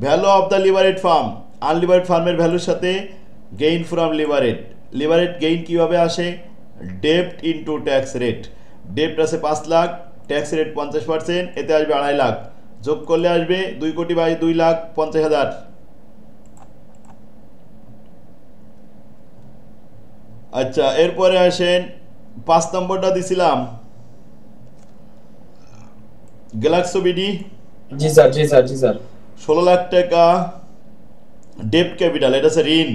value of the levered firm, unlevered ফার্মের ভ্যালুর সাথে gain from levered. Levered gain কীভাবে আসে? ডেপ্ট ইনটু ট্যাক্স রেট। ডেপ্ট আছে 5 লাখ, ট্যাক্স রেট 50%, এতে আসবে 2.5 লাখ। যোগ করলে আসবে 2,02,50,000। আচ্ছা, এরপরে আসেন 5 নম্বরটা দিছিলাম, গ্যালাক্সো বিডি। জি স্যার জি স্যার জি স্যার 16 লাখ টাকা ডেট ক্যাপিটাল, এটা হচ্ছে ঋণ।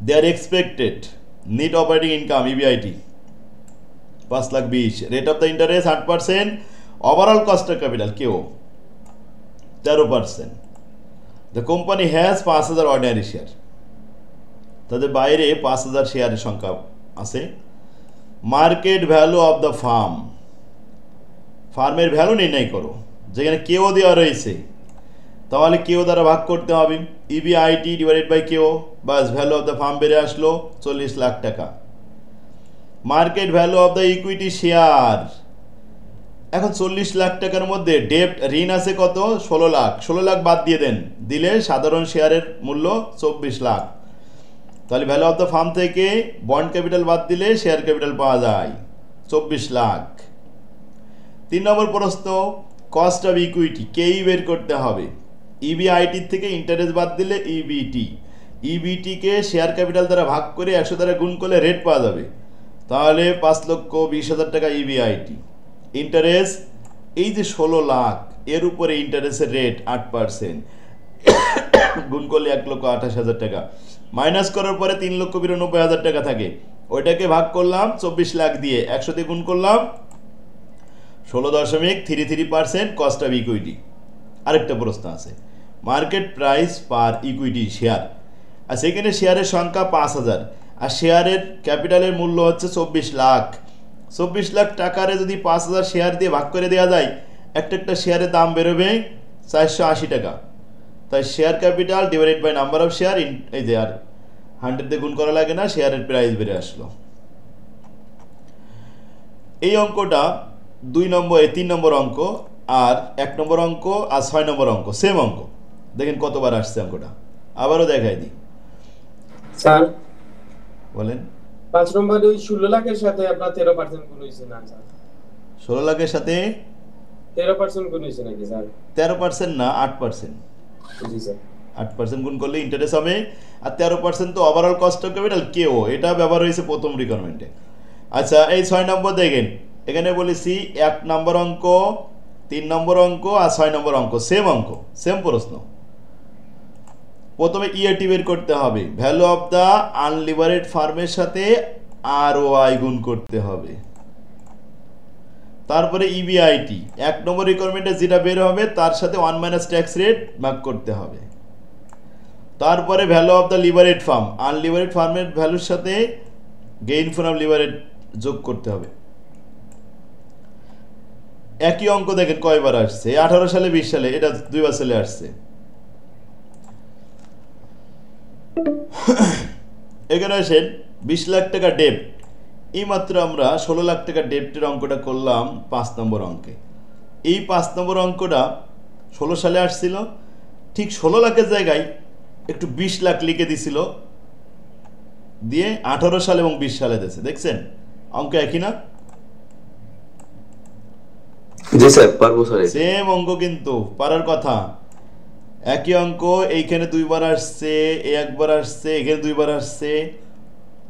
They are expected net operating income EBIT 5,20,000, rate of the interest 8%, overall cost of capital কেও 13%। The company has 5,000 ordinary share, তাদের বাইরে 5,000 শেয়ারের সংখ্যা আছে। Market value of the firm, ফার্মের ভ্যালু নির্ণয় করো, যেখানে কেও দেওয়া রয়েছে তাহলে কেও দ্বারা ভাগ করতে হবে, ইবিআইটি ডিভাইডেড বাই কেও, বাস ভ্যালু অফ দ্য ফার্ম বেড়ে আসলো 40 লাখ টাকা। Market value of the equity share, এখন 40 লাখ টাকার মধ্যে ডেপ্ট ঋণ আছে কত? 16 লাখ। 16 লাখ বাদ দিয়ে দেন, দিলে সাধারণ শেয়ারের মূল্য 24 লাখ। তাহলে ভ্যালু অফ দ্য ফার্ম থেকে বন্ড ক্যাপিটাল বাদ দিলে শেয়ার ক্যাপিটাল পাওয়া যায় 24 লাখ। 3 নম্বর প্রশ্ন, কস্ট অফ ইকুইটি কেই বের করতে হবে। ইবিআইটি থেকে ইন্টারেস্ট বাদ দিলে ইবিটি, ইবিটিকে শেয়ার ক্যাপিটাল দ্বারা ভাগ করে 100 দ্বারা গুণ করলে রেট পাওয়া যাবে, তাহলে 5,20,000 টাকা ইবিআইটি। ইন্টারেস্ট এই যে 16 লাখ, এর উপরে ইন্টারেস্টের রেট 8%, গুণ করলে 1,28,000 টাকা, মাইনাস করার পরে 3,92,000 টাকা থাকে, ওইটাকে ভাগ করলাম 24 লাখ দিয়ে, 100 দিয়ে গুণ করলাম 16.33% কস্ট অফ ইকুইটি। আরেকটা প্রশ্ন আছে, market price per equity share, আর সেখানে শেয়ারের সংখ্যা 5,000 আর শেয়ারের ক্যাপিটালের মূল্য হচ্ছে 24 লাখ। 24 লাখ টাকারে যদি 5,000 শেয়ার দিয়ে ভাগ করে দেওয়া যায়, একটা শেয়ারের দাম বেরোবে 480 টাকা। তাই share capital divided by number of share, এই যে আর 100 দিয়ে গুণ করা লাগে না, শেয়ারের প্রাইস বেড়ে আসলো। এই অঙ্কটা 3 নম্বর অঙ্ক, আর 1 নম্বর অঙ্ক আর 6 নম্বর অঙ্ক সেম অঙ্ক। দেখেন কতবার আসছে অঙ্কটা, আবারও দেখাই দিই। স্যার বলেন। 5 নম্বরে ওই 16 লাখের সাথে আপনার 13% গুণ হইছে না স্যার? 16 লাখের সাথে 13% গুণ হইছে নাকি স্যার? 13% না, 8%। জি স্যার 8% গুণ করলে ইন্টারেস্ট হবে, আর 13% তো ওভারঅল কস্ট অফ ক্যাপিটাল কেও, এটা ব্যবহার হয়েছে প্রথম রিকোয়ারমেন্টে। আচ্ছা, এই 6 নম্বর দেখেন, এখানে বলেছি 1 নম্বর অঙ্ক, 3 নম্বর অঙ্ক আর 6 নম্বর অঙ্ক সেম অঙ্ক, সেম প্রশ্ন। প্রথমে ইএটি বের করতে হবে, ভ্যালু অফ দ্য আনলিভারেড ফার্মের সাথে আরওআই গুণ করতে হবে। তারপরে ইবিআইটি 1 নম্বর রিকোয়ারমেন্টে যেটা বের হবে তার সাথে 1 মাইনাস ট্যাক্স রেট ভাগ করতে হবে। তারপরে value of the levered firm, unlevered ফার্মের ভ্যালুর সাথে গেইন ফ্রম লিভারেড যোগ করতে হবে। একই অঙ্ক দেখেন কয়বার আসছে, 18 সালে 20 সালে, এটা 2 বার চলে আসছে। এখানে আসেন 20 লাখ টাকা ডেপ্ট, এইমাত্র আমরা 16 লাখ টাকা ডেপ্টের অঙ্কটা করলাম 5 নম্বর অঙ্কে। এই 5 নম্বর অঙ্কটা 16 সালে আসছিল, ঠিক 16 লাখের জায়গায় একটু 20 লাখ লিখে দিছিল, দিয়ে 18 সালে এবং 20 সালে দিয়েছে। দেখছেন অঙ্ক একই না? জি স্যার পারবো স্যার। সেম অঙ্ক, কিন্তু পারার কথা। একই অঙ্ক, এইখানে 2 বার আসছে, 1 বার আসছে, এখানে 2 বার আসছে,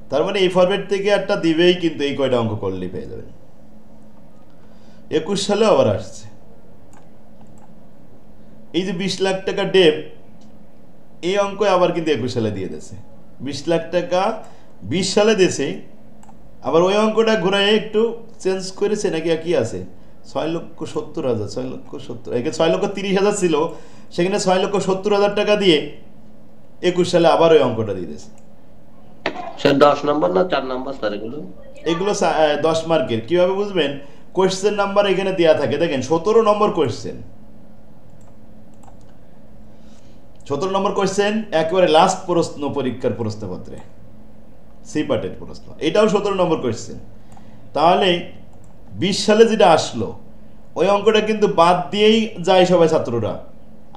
তার মানে এই ফরম্যাট থেকে একটা দিবেই, কিন্তু এই কয়টা অঙ্ক করলেই পেয়ে যাবেন। 21 সালে আবার আসছে, এই যে 20 লাখ টাকা ডেপ্ট, এই অঙ্ক আবার কিন্তু 21 সালে দিয়ে দিয়েছে। 20 লাখ টাকা 20 সালে দিয়েছে, আবার ওই অঙ্কটা ঘুরাই একটু চেঞ্জ করেছে নাকি, একই আছে। 6,70,000, 6,70,000, এখানে 6,30,000 ছিল, সেখানে 6,70,000 টাকা দিয়ে 21 সালে আবার ওই অঙ্কটা দিয়ে দিয়েছে। স্যার 10 নম্বর না 4 নম্বর স্যার এগুলো? এগুলো 10 মার্কের। কিভাবে বুঝবেন? কোয়েশ্চেন নাম্বার এখানে দেওয়া থাকে, দেখেন 17 নম্বর কোয়েশ্চেন, 17 নম্বর কোয়েশ্চেন একেবারে লাস্ট প্রশ্ন পরীক্ষার প্রশ্নপত্রে, সি পার্টের প্রশ্ন, এটাও 17 নম্বর কোয়েশ্চেন। তাহলে 20 সালে যেটা আসলো ওই অঙ্কটা কিন্তু বাদ দিয়েই যায় সবাই ছাত্ররা,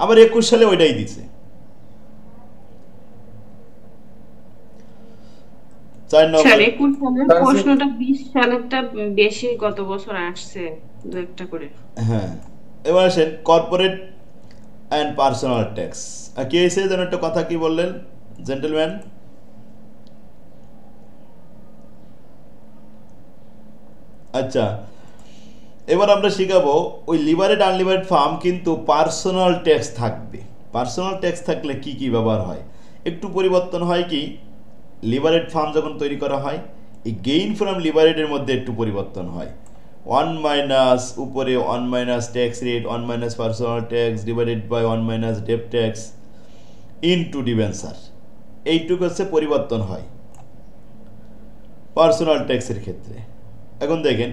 আবার 21 সালে ওইটাই দিছে। 4 নম্বর, 21 সালের প্রশ্নটা 20 সালেরটা বেশি, গত বছর আসছে 2-1টা করে। হ্যাঁ এবার আসেন কর্পোরেট অ্যান্ড পার্সোনাল ট্যাক্স। কি হয়েছে যেন একটা কথা কি বললেন জেন্টলম্যান? আচ্ছা, এবার আমরা শিখাবো ওই লিভারেড আনলিভারেড ফার্ম কিন্তু পার্সোনাল ট্যাক্স থাকবে। পার্সোনাল ট্যাক্স থাকলে কি কি ব্যবহার হয়, একটু পরিবর্তন হয়। কি লিভারেড ফার্ম যখন তৈরি করা হয়, এই গেইন ফ্রম লিভারেডের মধ্যে একটু পরিবর্তন হয়। 1 মাইনাস উপরে 1 minus tax rate 1 minus personal tax divided by 1 minus dep tax into debenture, এইটুকু হচ্ছে পরিবর্তন হয় পার্সোনাল ট্যাক্সের ক্ষেত্রে। এখন দেখেন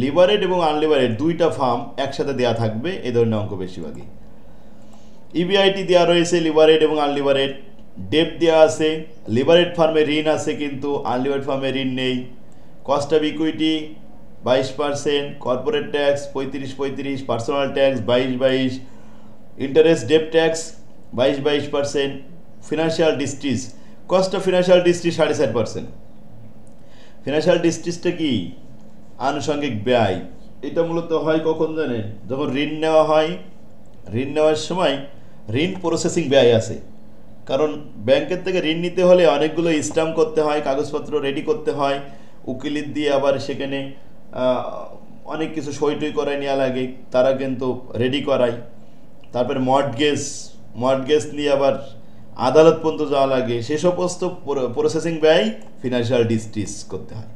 লিভারেড এবং আনলিভারেড দুইটা ফার্ম একসাথে দেওয়া থাকবে এই ধরনের অঙ্ক বেশিরভাগই। ইবিআইটি দেওয়া রয়েছে লিভারেড এবং আনলিভারেড, ডেপ দেওয়া আছে, লিভারেড ফার্মে ঋণ আছে কিন্তু আনলিভারেড ফার্মে ঋণ নেই, cost of equity 22%, corporate tax 35-35, personal tax 22-22, interest debt tax 22-22%, ফিনান্সিয়াল ডিস্ট্রিজ, cost of financial distress 7.5%। Financial ডিস্ট্রিজটা কি? আনুষঙ্গিক ব্যয়। এটা মূলত হয় কখন জানেন? যখন ঋণ নেওয়া হয়, ঋণ নেওয়ার সময় ঋণ প্রসেসিং ব্যয় আছে, কারণ ব্যাংকের থেকে ঋণ নিতে হলে অনেকগুলো স্ট্যাম্প করতে হয়, কাগজপত্র রেডি করতে হয়, উকিলিত দিয়ে আবার সেখানে অনেক কিছু সই টই করায় নেওয়া লাগে, তারা কিন্তু রেডি করায়। তারপরে মর্টগেজ নিয়ে আবার আদালত পর্যন্ত যাওয়া লাগে, সে সমস্ত প্রসেসিং ব্যয় ফিনান্সিয়াল ডিস্ট্রিজ করতে হয়।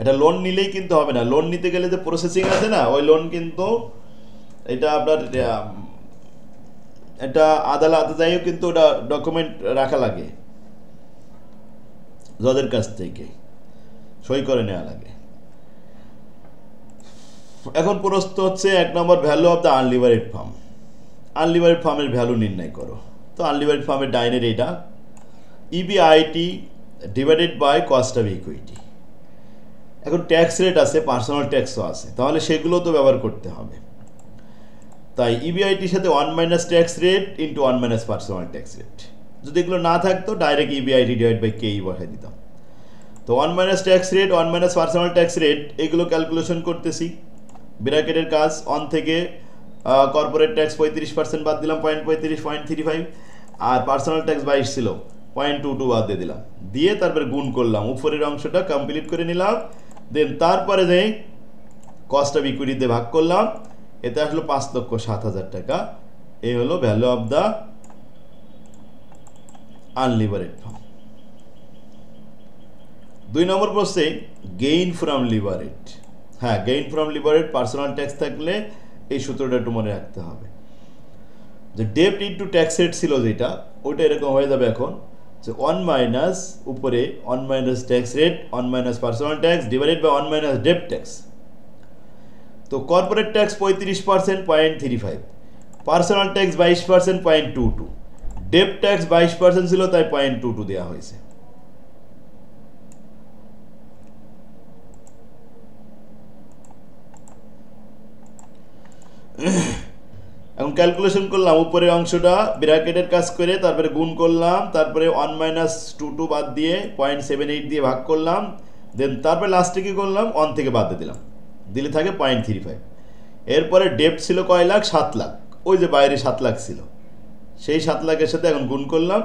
এটা লোন নিলেই কিন্তু হবে না, লোন নিতে গেলে যে প্রসেসিং আছে না, ওই লোন কিন্তু এটা আপনার এটা আদালতে যাইও কিন্তু ওটা ডকুমেন্ট রাখা লাগে, জজের কাছ থেকে সই করে নেওয়া লাগে। এখন প্রশ্ন হচ্ছে 1 number value of the unlevered firm. Unlevered ফার্মের ভ্যালু নির্ণয় করো। তো আনলিভারেড ফার্মের ডাইনের এটা EBIT divided by cost of equity. এখন ট্যাক্স রেট আছে, পার্সোনাল ট্যাক্সও আছে, তাহলে সেগুলো তো ব্যবহার করতে হবে। তাই ইবিআইটির সাথে 1 minus tax rate into 1 minus personal tax rate, যদি এগুলো না থাকতো ডাইরেক্ট ইবিআইটি ডিভাইড বাই কেই বসাই দিতাম। তো 1 minus tax rate 1 minus personal tax rate এগুলো ক্যালকুলেশন করতেছি। ব্র্যাকেটের কাজ, 1 থেকে কর্পোরেট ট্যাক্স 35% বাদ দিলাম 0.35 আর পার্সোনাল ট্যাক্স 22 ছিল 0.22 বাদ দিয়ে দিলাম, দিয়ে তারপরে গুণ করলাম, উপরের অংশটা কমপ্লিট করে নিলাম। দেন তারপরে যে কস্ট অফ ইকুইটিতে ভাগ করলাম, এতে আসলো 5,07,000 টাকা। এই হলো value of the unlevered farm. 2 নম্বর প্রশ্নে গেইন ফ্রম লিভারেড। হ্যাঁ, গেইন ফ্রম লিভারেড পার্সোনাল ট্যাক্স থাকলে এই সূত্রটা একটু মনে রাখতে হবে, যে ডেপ্ট ইন্টু ট্যাক্স রেট ছিল যেটা, ওইটা এরকম হয়ে যাবে এখন যে 1 মাইনাস উপরে 1 minus tax rate 1 minus personal tax divided by 1 minus ডেপ্ট ট্যাক্স। তো কর্পোরেট ট্যাক্স 35% 0.35, পার্সোনাল ট্যাক্স 22% 0.22, ডেপ্ট ট্যাক্স 22% ছিল তাই 0.22 দেওয়া হয়েছে। এখন ক্যালকুলেশন করলাম, উপরের অংশটা ব্র্যাকেটের কাজ করে তারপরে গুণ করলাম, তারপরে 1 মাইনাস 22 বাদ দিয়ে 0.78 দিয়ে ভাগ করলাম, দেন তারপরে লাস্টে কি করলাম 1 থেকে বাদ দিয়ে দিলাম, দিলে থাকে 0.35। এরপরে ডেপ্ট ছিল কয় লাখ? 7 লাখ, ওই যে বাইরে 7 লাখ ছিল, সেই 7 লাখের সাথে এখন গুণ করলাম,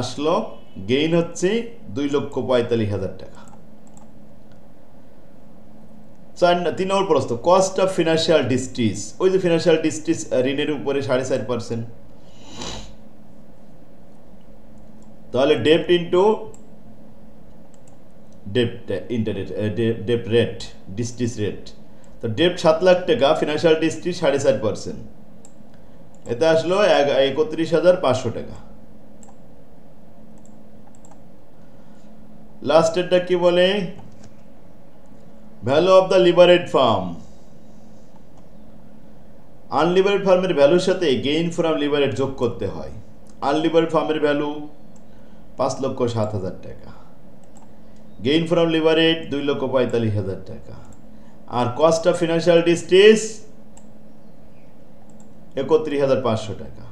আসলো গেইন হচ্ছে 2,45,000 টাকা। 3 নম্বর প্রশ্ন কস্ট অফ ফিনান্সিয়াল ডিস্ট্রিজ। ওই যে ফিনান্সিয়াল ডিস্ট্রিজ ঋণের উপরে 4.5%, তাহলে ডেপ্ট ইন্টু ডেপ্ট রেট ডিস্ট্রিজ রেট। তো ডেপ্ট 7 লাখ টাকা, ফিনান্সিয়াল ডিস্ট্রিজ 4.5%, এতে আসলো 31,500 টাকা। লাস্টেরটা কি বলে? Value of the levered firm. Unlevered ফার্মের ভ্যালুর সাথে গেইন ফ্রম লিভারেড যোগ করতে হয়। আনলিভারেড ফার্মের ভ্যালু 5,07,000 টাকা, গেইন ফ্রম লিভারেড 2,45,000 টাকা, আর কস্ট অফ ফিনান্সিয়াল ডিস্ট্রিজ 31,500 টাকা,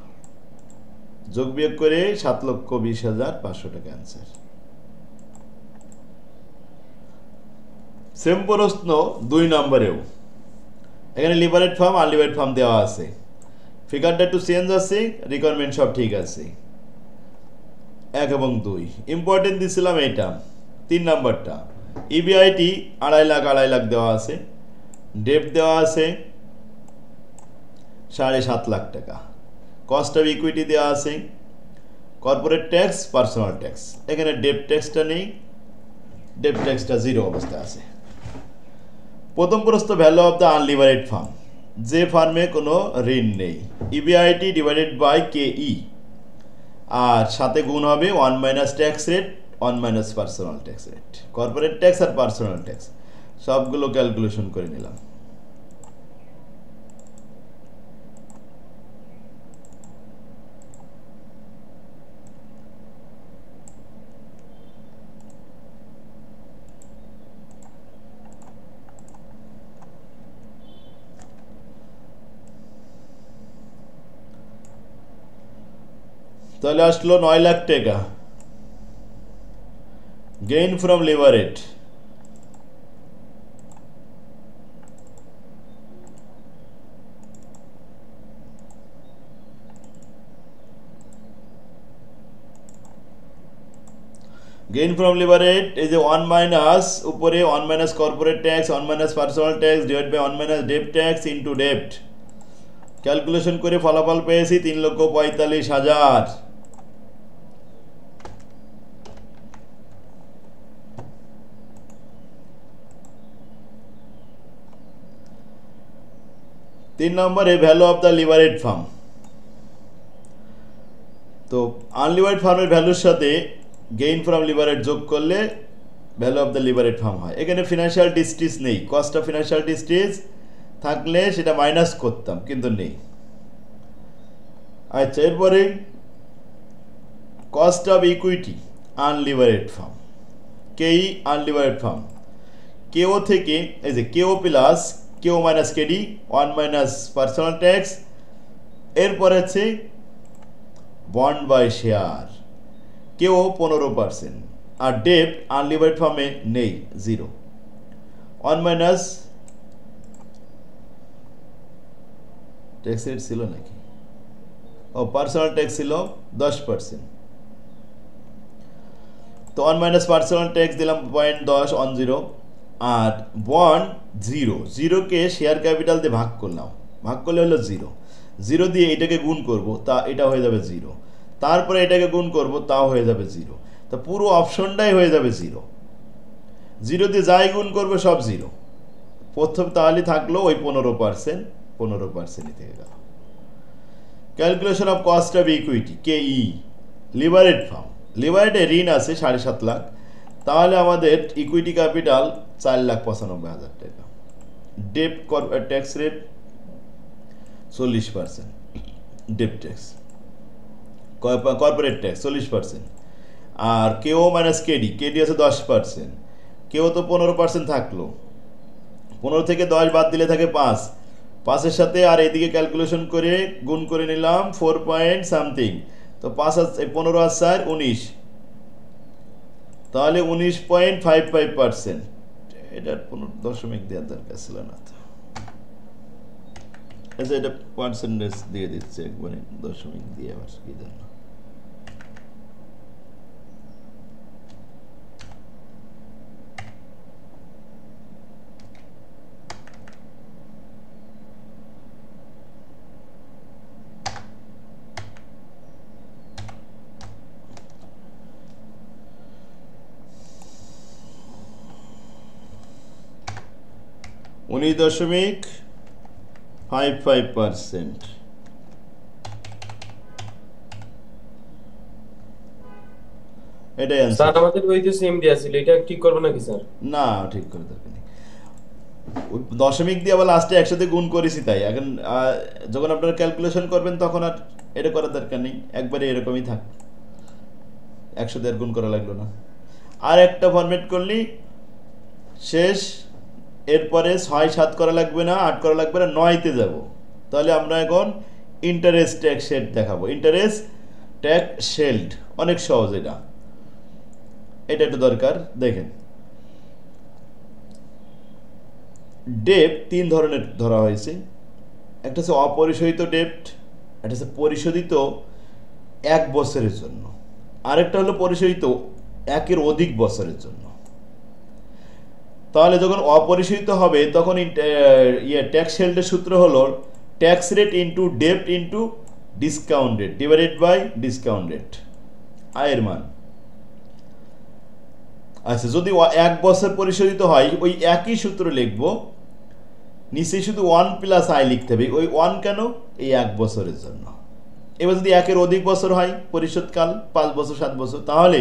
যোগ বিয়োগ করে 7,20,500 টাকা অ্যান্সার। সেম প্রশ্ন 2 নম্বরেও এখানে লিভারেড ফার্ম আনলিভারেড ফার্ম দেওয়া আছে, ফিগারটা একটু চেঞ্জ আছে, রিকোয়ারমেন্ট সব ঠিক আছে। 1 এবং 2 ইম্পর্টেন্ট দিছিলাম এইটা। 3 নাম্বারটা ইবিআইটি 2.5 লাখ দেওয়া আছে, ডেপ দেওয়া আছে 7.5 লাখ টাকা, কস্ট অফ ইকুইটি দেওয়া আছে, কর্পোরেট ট্যাক্স, পার্সোনাল ট্যাক্স। এখানে ডেপ ট্যাক্সটা নেই, ডেপ ট্যাক্সটা 0 অবস্থায় আছে। প্রথম প্রশ্ন value of the unlevered farm, যে ফার্মে কোনো ঋণ নেই, ইবিআইটি ডিভাইডেড বাই কেই, আর সাথে গুণ হবে 1 minus tax rate, 1 minus personal tax rate, corporate tax আর পার্সোনাল ট্যাক্স সবগুলো ক্যালকুলেশন করে নিলাম। তাহলে আসলো 9 লাখ টাকা gain from levered. Gain from levered এই যে 1 মাইনাস উপরে 1 minus corporate tax, 1 minus personal tax divide by 1 minus dep tax into ডেপ্ট, ক্যালকুলেশন করে ফলাফল পেয়েছি 3,45,000। তিন নম্বরে value of the levered firm. তো আনলিভারেড ফার্মের ভ্যালুর সাথে গেইন ফ্রম লিভারেড যোগ করলে value of the levered farm হয়। এখানে ফিনান্সিয়াল ডিস্ট্রিস নেই, কস্ট অফ ফিনান্সিয়াল ডিস্ট্রিস থাকলে সেটা মাইনাস করতাম, কিন্তু নেই। আচ্ছা, এরপরে কস্ট অফ ইকুইটি আনলিভারেড ফার্ম, কেই আনলিভারেড ফার্ম, কেও থেকে এই যে KO plus KO minus KD 1 minus personal tax, এরপরে আছে বন্ড বাই শেয়ার, কেও 15%, আর ডেপ আনলিভারেড ফার্মে নেই 0, 1 মাইনাস ট্যাক্স রেট ছিল নাকি, ও পার্সোনাল ট্যাক্স ছিল 10%, তো 1 মাইনাস পার্সোনাল ট্যাক্স দিলাম 0.10 অন 0, আর বন্ড 0 কে শেয়ার ক্যাপিটাল দিয়ে ভাগ করলাম, ভাগ করলে হলো 0 দিয়ে এটাকে গুণ করব, তা এটা হয়ে যাবে 0, তারপরে এটাকে গুণ করব, তাও হয়ে যাবে 0, তা পুরো অপশনটাই হয়ে যাবে 0 দিয়ে যাই গুণ করবে সব 0। প্রথম তাহলে থাকলো ওই 15%ই থেকে গেল। Calculation of cost of equity কেই, লিভারেড ফার্ম, লিভারেডে ঋণ আছে 7.5 লাখ, তাহলে আমাদের ইকুইটি ক্যাপিটাল 4,95,000 টাকা, ডেপ ট্যাক্স রেট 40%, ডেপ ট্যাক্স, কর্পোরেট ট্যাক্স 40%, আর কেও মাইনাস কেডি আছে 10%, কেও তো 15% থাকলো, 15 থেকে 10 বাদ দিলে থাকে 5, 5-এর সাথে আর এদিকে ক্যালকুলেশন করে গুণ করে নিলাম 4 পয়েন্ট সামথিং, তো 15 আর 4 19, তাহলে 19.55%। এটার 0.5 দেওয়ার দরকার ছিল না, আচ্ছা এটা পার্সেন্টেজ দিয়ে দিচ্ছে একবারে 0.5 দিয়ে, আবার কি জন্য। $19.55%। এটাই স্যার অ্যান্সার। আমাদের ওই তো সেম দেয়া ছিল, এটা ঠিক করব নাকি স্যার? না, ঠিক করে দরকার নেই, ওই দশমিক দিয়ে আবার লাস্টে একসাথে গুণ করেছি, তাই এখন যখন আপনারা ক্যালকুলেশন করবেন তখন আর এটা করার দরকার নেই, একবারে এরকমই থাক, 100 দিয়ে গুণ করা লাগলো না। আর একটা ফরম্যাট করলি শেষ, এরপরে 6-7 করা লাগবে না, 8 করা লাগবে না, 9-তে যাব। তাহলে আমরা এখন ইন্টারেস্ট ট্যাক্স শেড দেখাবো, ইন্টারেস্ট ট্যাক্স শেল্ড, অনেক সহজ এটা, এটা একটু দরকার। দেখেন ডেট তিন ধরনের ধরা হয়েছে, একটা হচ্ছে অপরিশোধিত ডেট, একটা হচ্ছে পরিশোধিত 1 বছরের জন্য, আরেকটা হলো পরিশোধিত 1-এর অধিক বছরের জন্য। তাহলে যখন অপরিশোধিত হবে তখন ট্যাক্স শেল্ডের সূত্র হলো tax rate into debt into discount rate divided by discount rate, আয়ের মান। আচ্ছা, যদি 1 বছর পরিশোধিত হয় ওই একই সূত্র লিখব, নিচে শুধু 1 প্লাস আয় লিখতে হবে। ওই 1 কেন? এই 1 বছরের জন্য। এবার যদি 1-এর অধিক বছর হয় পরিশোধকাল 5 বছর 7 বছর, তাহলে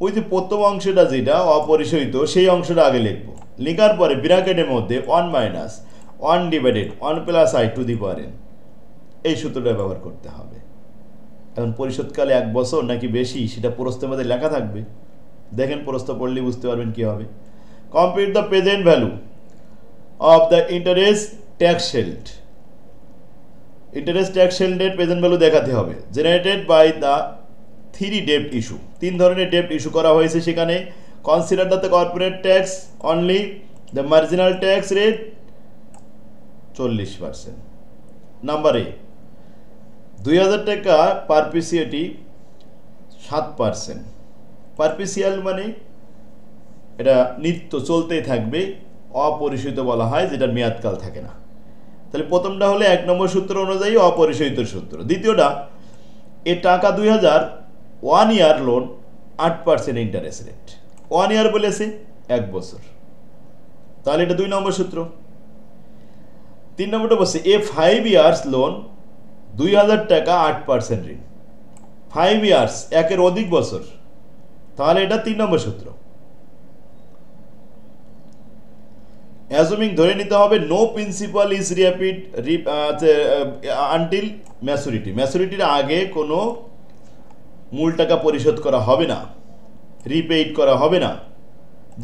ওই যে প্রথম অংশটা যেটা অপরিশোধিত সেই অংশটা আগে লিখবো, লেখার পরে ব্র্যাকেটের মধ্যে 1 minus 1 divided 1 plus I to the power n, এই সূত্রটা ব্যবহার করতে হবে। এখন পরিশোধকালে 1 বছর নাকি বেশি সেটা প্রস্থের মধ্যে লেখা থাকবে, দেখেন প্রস্থ পড়লে বুঝতে পারবেন কি হবে। Compute the present value of the interest tax shield, interest tax শেল্ডের প্রেজেন্ট ভ্যালু দেখাতে হবে, generated by the 3 debt issue, 3 ধরনের ডেট ইস্যু করা হয়েছে সেখানে। Consider the corporate tax only, the marginal tax rate 40%। Number এ 2000 টাকা পারপিসিএটি 7%। পারপিসিয়াল মানে এটা নিত্য চলতেই থাকবে, অপরিশোধিত বলা হয় যেটা মেয়াদকাল থাকে না। তাহলে প্রথমটা হলে 1 নম্বর সূত্র অনুযায়ী অপরিশোধিত সূত্র। দ্বিতীয়টা, এ টাকা 2000 1 ইয়ার লোন 8% ইন্টারেস্ট রেট, 1 ইয়ার বলেছে 1 বছর, তাহলে এটা 2 নম্বর সূত্র। 3 নম্বরটা বলছে এ 5 ইয়ার্স লোন 2000 টাকা 8% ঋণ, 5 ইয়ার্স 1-এর অধিক বছর, তাহলে এটা 3 নম্বর সূত্র। অ্যাজুমিং ধরে নিতে হবে no principal is repaid until maturity, ম্যাচুরিটির আগে কোনো মূল টাকা পরিশোধ করা হবে না, রিপেইড করা হবে না।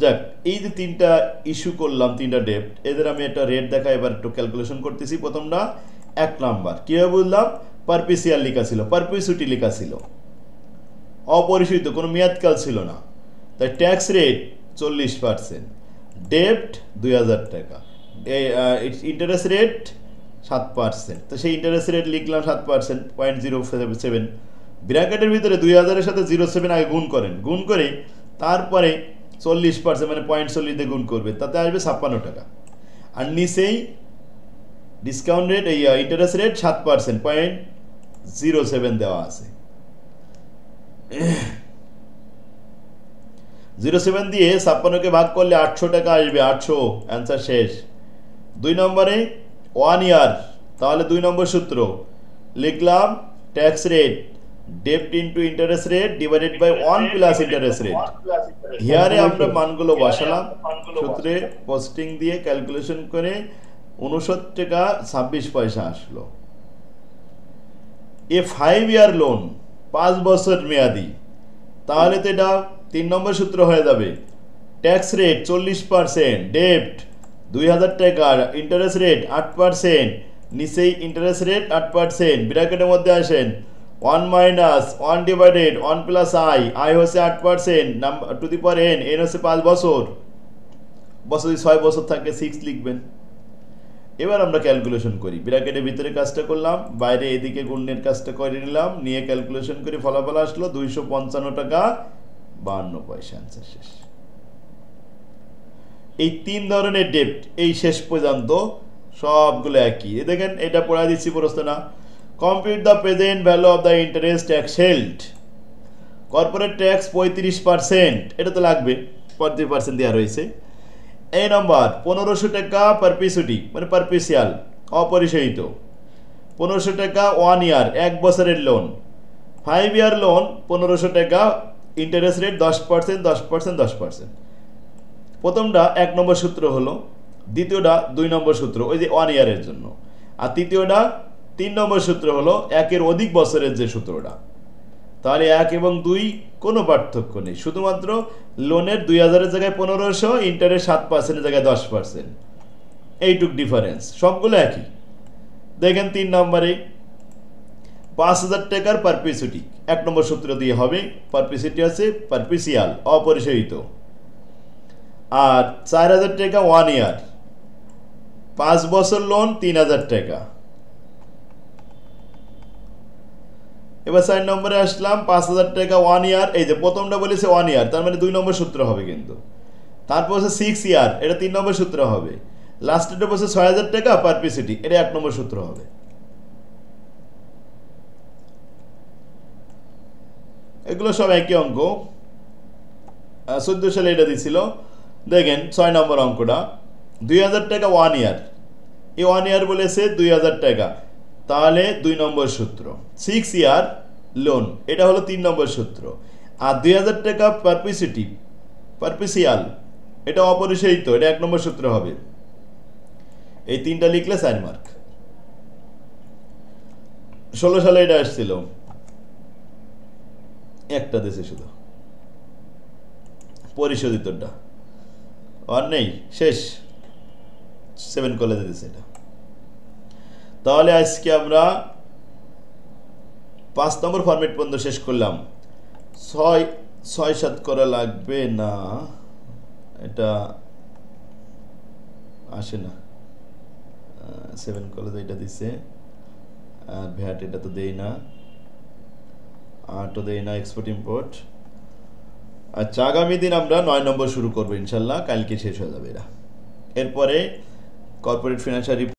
যাক, এই যে 3টা ইস্যু করলাম, 3টা ডেট, এদের আমি একটা রেট দেখা এবার একটু ক্যালকুলেশন করতেছি। প্রথমটা 1 নাম্বার কীভাবে বুঝলাম, পারপিসিয়াল লেখা ছিল, পারপিসিটি লেখা ছিল, অপরিশোধিত কোনো মেয়াদকাল ছিল না, তাই ট্যাক্স রেট 40%, ডেট 2000 টাকা, ইন্টারেস্ট রেট 7%, তো সেই ইন্টারেস্ট রেট লিখলাম 7%, 0.07। ব্র্যাকেটের ভিতরে 2000-এর সাথে 0.7 আগে গুণ করেন, গুণ করে তারপরে 40% মানে 0.40 দিয়ে গুণ করবে, তাতে আসবে 56 টাকা। আর নিচেই ডিসকাউন্ট রেট, এই ইন্টারেস্ট রেট 7%, 0.07 দেওয়া আছে। 0.7 দিয়ে 56-কে ভাগ করলে 800 টাকা আসবে, 800, অ্যান্সার শেষ। 2 নম্বরে 1 ইয়ার, তাহলে 2 নম্বর সূত্র লিখলাম tax rate debt into interest rate divided by 1 plus interest rate. হিয়ারে আমরা মানগুলো বসালাম, সূত্রে পোস্টিং দিয়ে ক্যালকুলেশন করে 59 টাকা 26 পয়সা আসলো। এ 5 ইয়ার লোন 5 বছর মেয়াদি, তাহলে তো এটা 3 নম্বর সূত্র হয়ে যাবে, ট্যাক্স রেট 40%, ডেট 2000 টাকা, ইন্টারেস্ট রেট 8%, নিচেই ইন্টারেস্ট রেট 8%, ব্র্যাকেটের মধ্যে আসেন 1 মাইনাস 1 ডিভাইডেড 1 প্লাস আই হচ্ছে 8%, number to the power n, n হচ্ছে 5 বছর, বছর যদি 6 বছর থাকে 6 লিখবেন। এবার আমরা ক্যালকুলেশন করি, ব্র্যাকেটের ভিতরে কাজটা করলাম, বাইরে এদিকে গুণের কাজটা করে নিলাম, নিয়ে ক্যালকুলেশন করে ফলাফল আসলো 255 টাকা 52 পয়সা, অ্যান্সার শেষ। এই 3 ধরনের ডেট এই শেষ পর্যন্ত সবগুলো একই। দেখেন এটা পড়া দিচ্ছি প্রশ্ন না। Compute the present value of the interest tax শেল্ড, corporate tax 35%, এটা তো লাগবে, 35% দেওয়া রয়েছে। এই নম্বর 1500 টাকা পারপিসিটি মানে পারপিসিয়াল অপরিশোধিত, 1500 টাকা 1 ইয়ার 1 বছরের লোন, 5 ইয়ার লোন 1500 টাকা, ইন্টারেস্ট রেট 10%, 10%, 10%। প্রথমটা 1 নম্বর সূত্র হলো, দ্বিতীয়টা 2 নম্বর সূত্র ওই যে 1 ইয়ারের জন্য, আর তৃতীয়টা 3 নম্বর সূত্র হলো 1-এর অধিক বছরের যে সূত্রটা। তাহলে 1 এবং 2 কোনো পার্থক্য নেই, শুধুমাত্র লোনের 2000-এর জায়গায় 1500, ইন্টারেস্ট 7%-এর জায়গায় 10%, এইটুক ডিফারেন্স, সবগুলো একই। দেখেন 3 নম্বরে 5000 টাকার পারপিসিটি 1 নম্বর সূত্র দিয়ে হবে, পারপিসিটি আছে পারপিসিয়াল অপরিশোধিত, আর 4000 টাকা 1 ইয়ার 5 বছর লোন 3000 টাকা। এবার 4 নম্বরে আসলাম, 5000 টাকা 1 ইয়ার। এই যে প্রথমটা বলেছে 1 ইয়ার, তার মানে 2 নম্বর সূত্র হবে কিন্তু। তারপর হচ্ছে 6 ইয়ার, এটা 3 নম্বর সূত্র হবে। লাস্টেরটা বলছে 6000 টাকা পারপিসিটি, এটা 1 নম্বর সূত্র হবে। এগুলো সব একই অঙ্ক। 14 সালে এটা দিছিল। দেখেন 6 নম্বর অঙ্কটা, 2000 টাকা 1 ইয়ার, এই 1 ইয়ার বলেছে 2000 টাকা, তাহলে 2 নম্বর সূত্র। 6 ইয়ার লোন, এটা হলো 3 নম্বর সূত্র। আর 2000 টাকা পারপিসিয়াল, এটা অপরিশোধিত, এটা 1 নম্বর সূত্র হবে। এই তিনটা লিখলে 4 মার্ক। 16 সালে এটা আসছিল, একটা দেশে শুধু পরিশোধিতটা, আর নেই, শেষ। 7 কলেজে দিছে এটা। তাহলে আজকে আমরা 5 নম্বর ফরম্যাট পর্যন্ত শেষ করলাম। 6-7 করা লাগবে না, এটা আসে না। 7 কলেজে এটা দিছে, আর ভ্যাট এটা তো দেই না, আটও দেই না, এক্সপোর্ট ইম্পোর্ট। আচ্ছা, আগামী দিন আমরা 9 নম্বর শুরু করবো ইনশাল্লাহ, কালকে শেষ হয়ে যাবে এরা। এরপরে কর্পোরেট ফিনান্সিয়াল